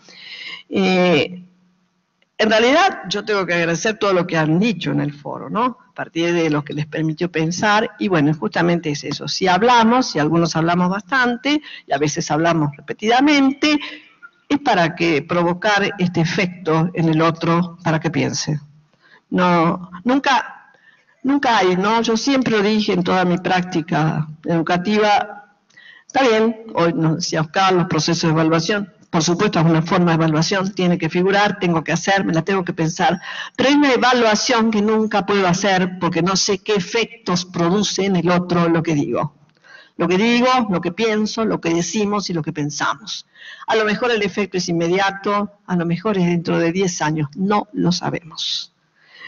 En realidad, yo tengo que agradecer todo lo que han dicho en el foro, ¿no? A partir de lo que les permitió pensar, y bueno, justamente es eso. Si hablamos, si algunos hablamos bastante, y a veces hablamos repetidamente, es para que provocar este efecto en el otro, para que piense. No, nunca hay, ¿no? Yo siempre lo dije en toda mi práctica educativa, está bien, hoy nos decía Oscar, los procesos de evaluación, por supuesto es una forma de evaluación, tiene que figurar, tengo que hacer, me la tengo que pensar, pero hay una evaluación que nunca puedo hacer porque no sé qué efectos produce en el otro lo que digo. Lo que digo, lo que pienso, lo que decimos y lo que pensamos. A lo mejor el efecto es inmediato, a lo mejor es dentro de 10 años, no lo sabemos.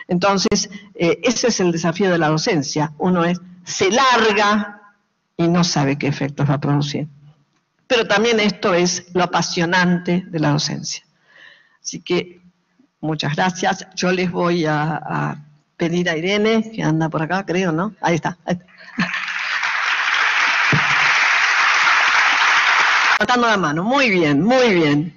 Entonces, ese es el desafío de la docencia. Uno se larga y no sabe qué efectos va a producir. Pero también esto es lo apasionante de la docencia. Así que, muchas gracias. Yo les voy a pedir a Irene, que anda por acá, creo, ¿no? Ahí está. Levantando la mano. Muy bien, muy bien.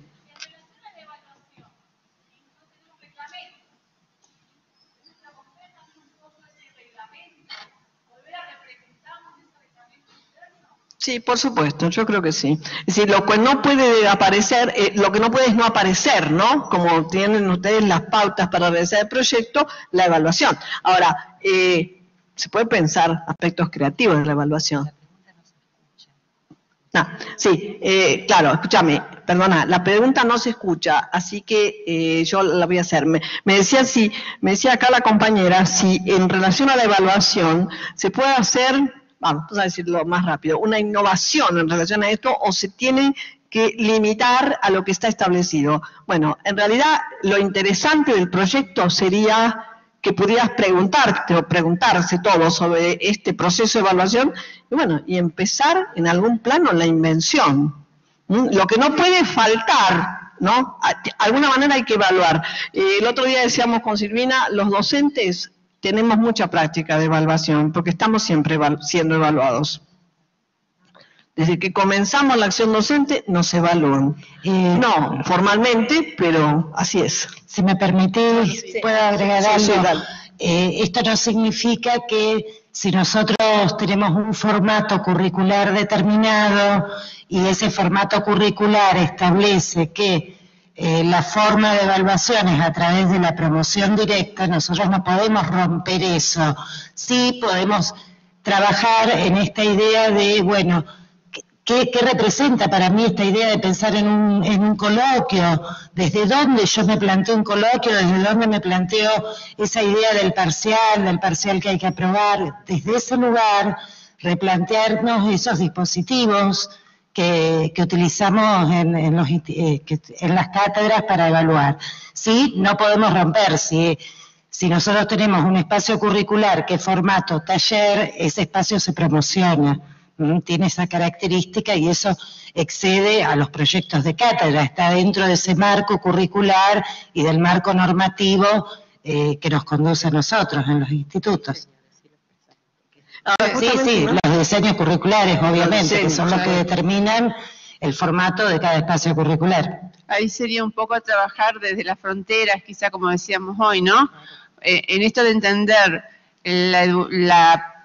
Sí, por supuesto, yo creo que sí. Es decir, lo que no puede aparecer, lo que no puede es no aparecer, ¿no? Como tienen ustedes las pautas para realizar el proyecto, la evaluación. Ahora, se puede pensar aspectos creativos de la evaluación. Sí, claro, escúchame, perdona, la pregunta no se escucha, así que yo la voy a hacer. Me decía acá la compañera, si en relación a la evaluación se puede hacer, vamos a decirlo más rápido, una innovación en relación a esto o se tiene que limitar a lo que está establecido. Bueno, en realidad lo interesante del proyecto sería que pudieras preguntarte o preguntarse todo sobre este proceso de evaluación y bueno, y empezar en algún plano la invención. Lo que no puede faltar, ¿no? De alguna manera hay que evaluar. El otro día decíamos con Silvina, los docentes tenemos mucha práctica de evaluación porque estamos siempre siendo evaluados. Desde que comenzamos la acción docente nos evalúan. No formalmente, pero así es. Si me permitís, puedo agregar algo. Sí, esto no significa que si nosotros tenemos un formato curricular determinado y ese formato curricular establece que la forma de evaluación es a través de la promoción directa, nosotros no podemos romper eso. Sí podemos trabajar en esta idea de, bueno, ¿qué representa para mí esta idea de pensar en un coloquio? ¿Desde dónde yo me planteo un coloquio? ¿Desde dónde me planteo esa idea del parcial que hay que aprobar? Desde ese lugar, replantearnos esos dispositivos que utilizamos en las cátedras para evaluar. Sí, no podemos romper. Si nosotros tenemos un espacio curricular que es formato taller, ese espacio se promociona. Tiene esa característica y eso excede a los proyectos de cátedra, está dentro de ese marco curricular y del marco normativo que nos conduce a nosotros en los institutos. Sí, los diseños curriculares, obviamente, que son los que determinan el formato de cada espacio curricular. Ahí sería un poco trabajar desde las fronteras, quizá como decíamos hoy, ¿no? En esto de entender la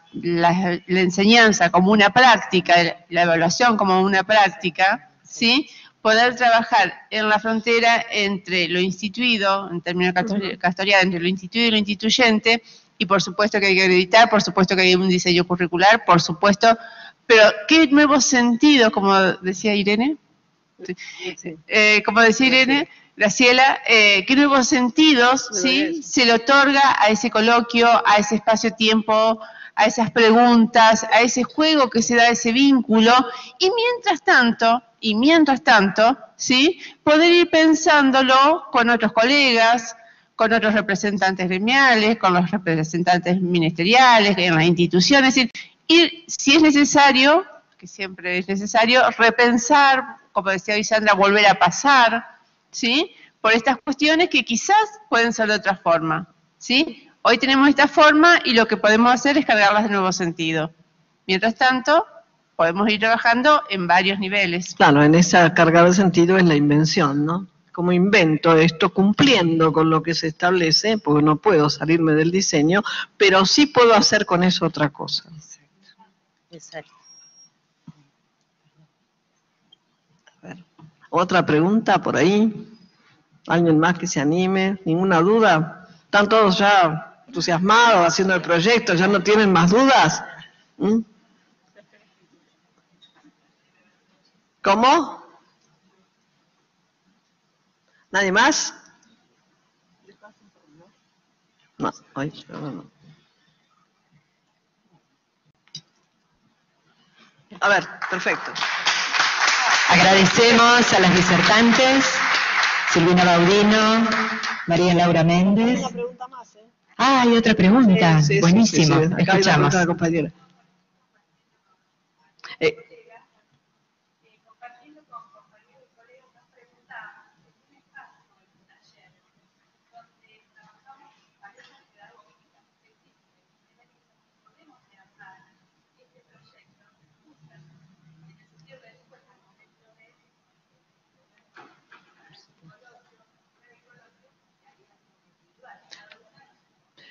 enseñanza como una práctica, la evaluación como una práctica, ¿sí? Poder trabajar en la frontera entre lo instituido, en términos castorianos, entre lo instituido y lo instituyente, y por supuesto que hay que acreditar, por supuesto que hay un diseño curricular, por supuesto, pero ¿qué nuevos sentidos, como decía Irene? Sí. Como decía Irene, Graciela, qué nuevos sentidos, ¿sí?, se le otorga a ese coloquio, a ese espacio-tiempo, a esas preguntas, a ese juego que se da, ese vínculo, y mientras tanto, ¿sí?, poder ir pensándolo con otros colegas, con otros representantes gremiales, con los representantes ministeriales, en las instituciones, es decir, ir, si es necesario, que siempre es necesario, repensar, como decía Isandra, volver a pasar, ¿sí?, por estas cuestiones que quizás pueden ser de otra forma, ¿sí? Hoy tenemos esta forma y lo que podemos hacer es cargarlas de nuevo sentido. Mientras tanto, podemos ir trabajando en varios niveles. Claro, en esa carga de sentido es la invención, ¿no? Como invento esto cumpliendo con lo que se establece, porque no puedo salirme del diseño, pero sí puedo hacer con eso otra cosa. Exacto. A ver, ¿otra pregunta por ahí? ¿Alguien más que se anime? ¿Ninguna duda? ¿Están todos ya entusiasmados haciendo el proyecto? ¿Ya no tienen más dudas? ¿Mm? ¿Cómo? ¿Nadie más? No, ay, no. A ver, perfecto. Agradecemos a las disertantes, Silvina Baudino, María Laura Méndez. Una pregunta más, ¿eh? Ah, hay otra pregunta. Sí, buenísimo. Acá hay Escuchamos. una pregunta de la compañera.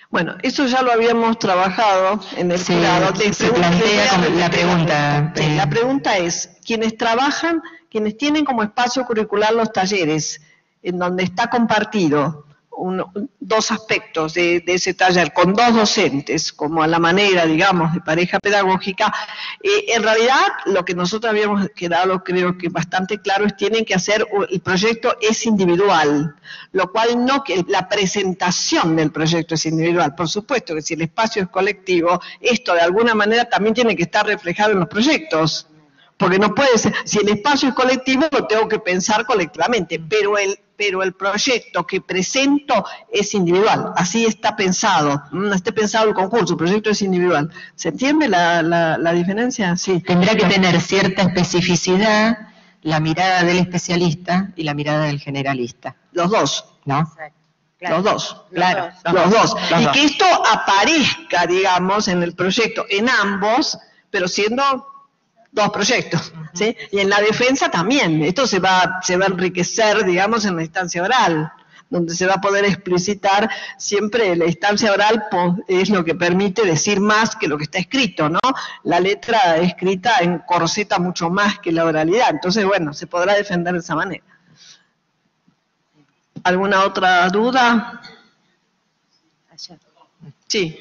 Bueno, eso ya lo habíamos trabajado en el jurado. Se plantea como la pregunta. La pregunta es, quienes trabajan, quienes tienen como espacio curricular los talleres, en donde está compartido dos aspectos de ese taller, con dos docentes, como a la manera, digamos, de pareja pedagógica, en realidad lo que nosotros habíamos quedado, creo que bastante claro, es tienen que hacer, el proyecto es individual, lo cual no, que la presentación del proyecto es individual. Por supuesto que si el espacio es colectivo, esto de alguna manera también tiene que estar reflejado en los proyectos. Porque no puede ser, si el espacio es colectivo, lo tengo que pensar colectivamente, pero el proyecto que presento es individual, así está pensado, el concurso, el proyecto es individual. ¿Se entiende la diferencia? Sí. Tendrá que tener cierta especificidad la mirada del especialista y la mirada del generalista. Los dos. ¿No? Claro. Los dos. Claro. Los dos. Y que esto aparezca, digamos, en el proyecto, en ambos, pero siendo dos proyectos, ¿sí? Y en la defensa también, esto se va a enriquecer, digamos, en la instancia oral, donde se va a poder explicitar siempre, la instancia oral es lo que permite decir más que lo que está escrito, ¿no? La letra escrita encorseta mucho más que la oralidad, entonces, bueno, se podrá defender de esa manera. ¿Alguna otra duda? Sí.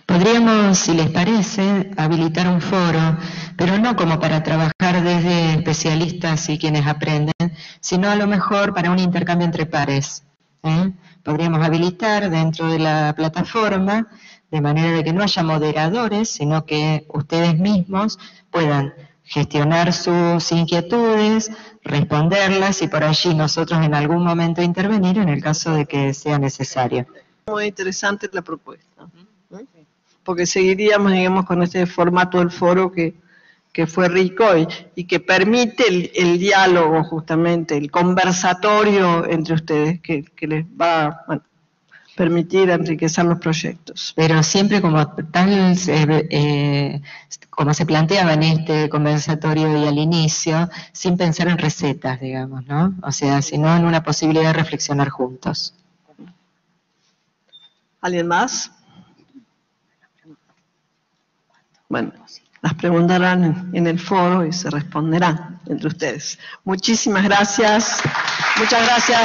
Podríamos, si les parece, habilitar un foro, pero no como para trabajar desde especialistas y quienes aprenden, sino a lo mejor para un intercambio entre pares. Podríamos habilitar dentro de la plataforma, de manera de que no haya moderadores, sino que ustedes mismos puedan gestionar sus inquietudes, responderlas y por allí nosotros en algún momento intervenir en el caso de que sea necesario. Muy interesante la propuesta, porque seguiríamos, digamos, con este formato del foro que fue rico y que permite el diálogo justamente, el conversatorio entre ustedes, que les va a permitir enriquecer los proyectos. Pero siempre como tal, como se planteaba en este conversatorio y al inicio, sin pensar en recetas, digamos, ¿no? O sea, sino en una posibilidad de reflexionar juntos. ¿Alguien más? Bueno, las preguntarán en el foro y se responderán entre ustedes. Muchísimas gracias. Muchas gracias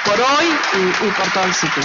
por hoy y por todo el ciclo.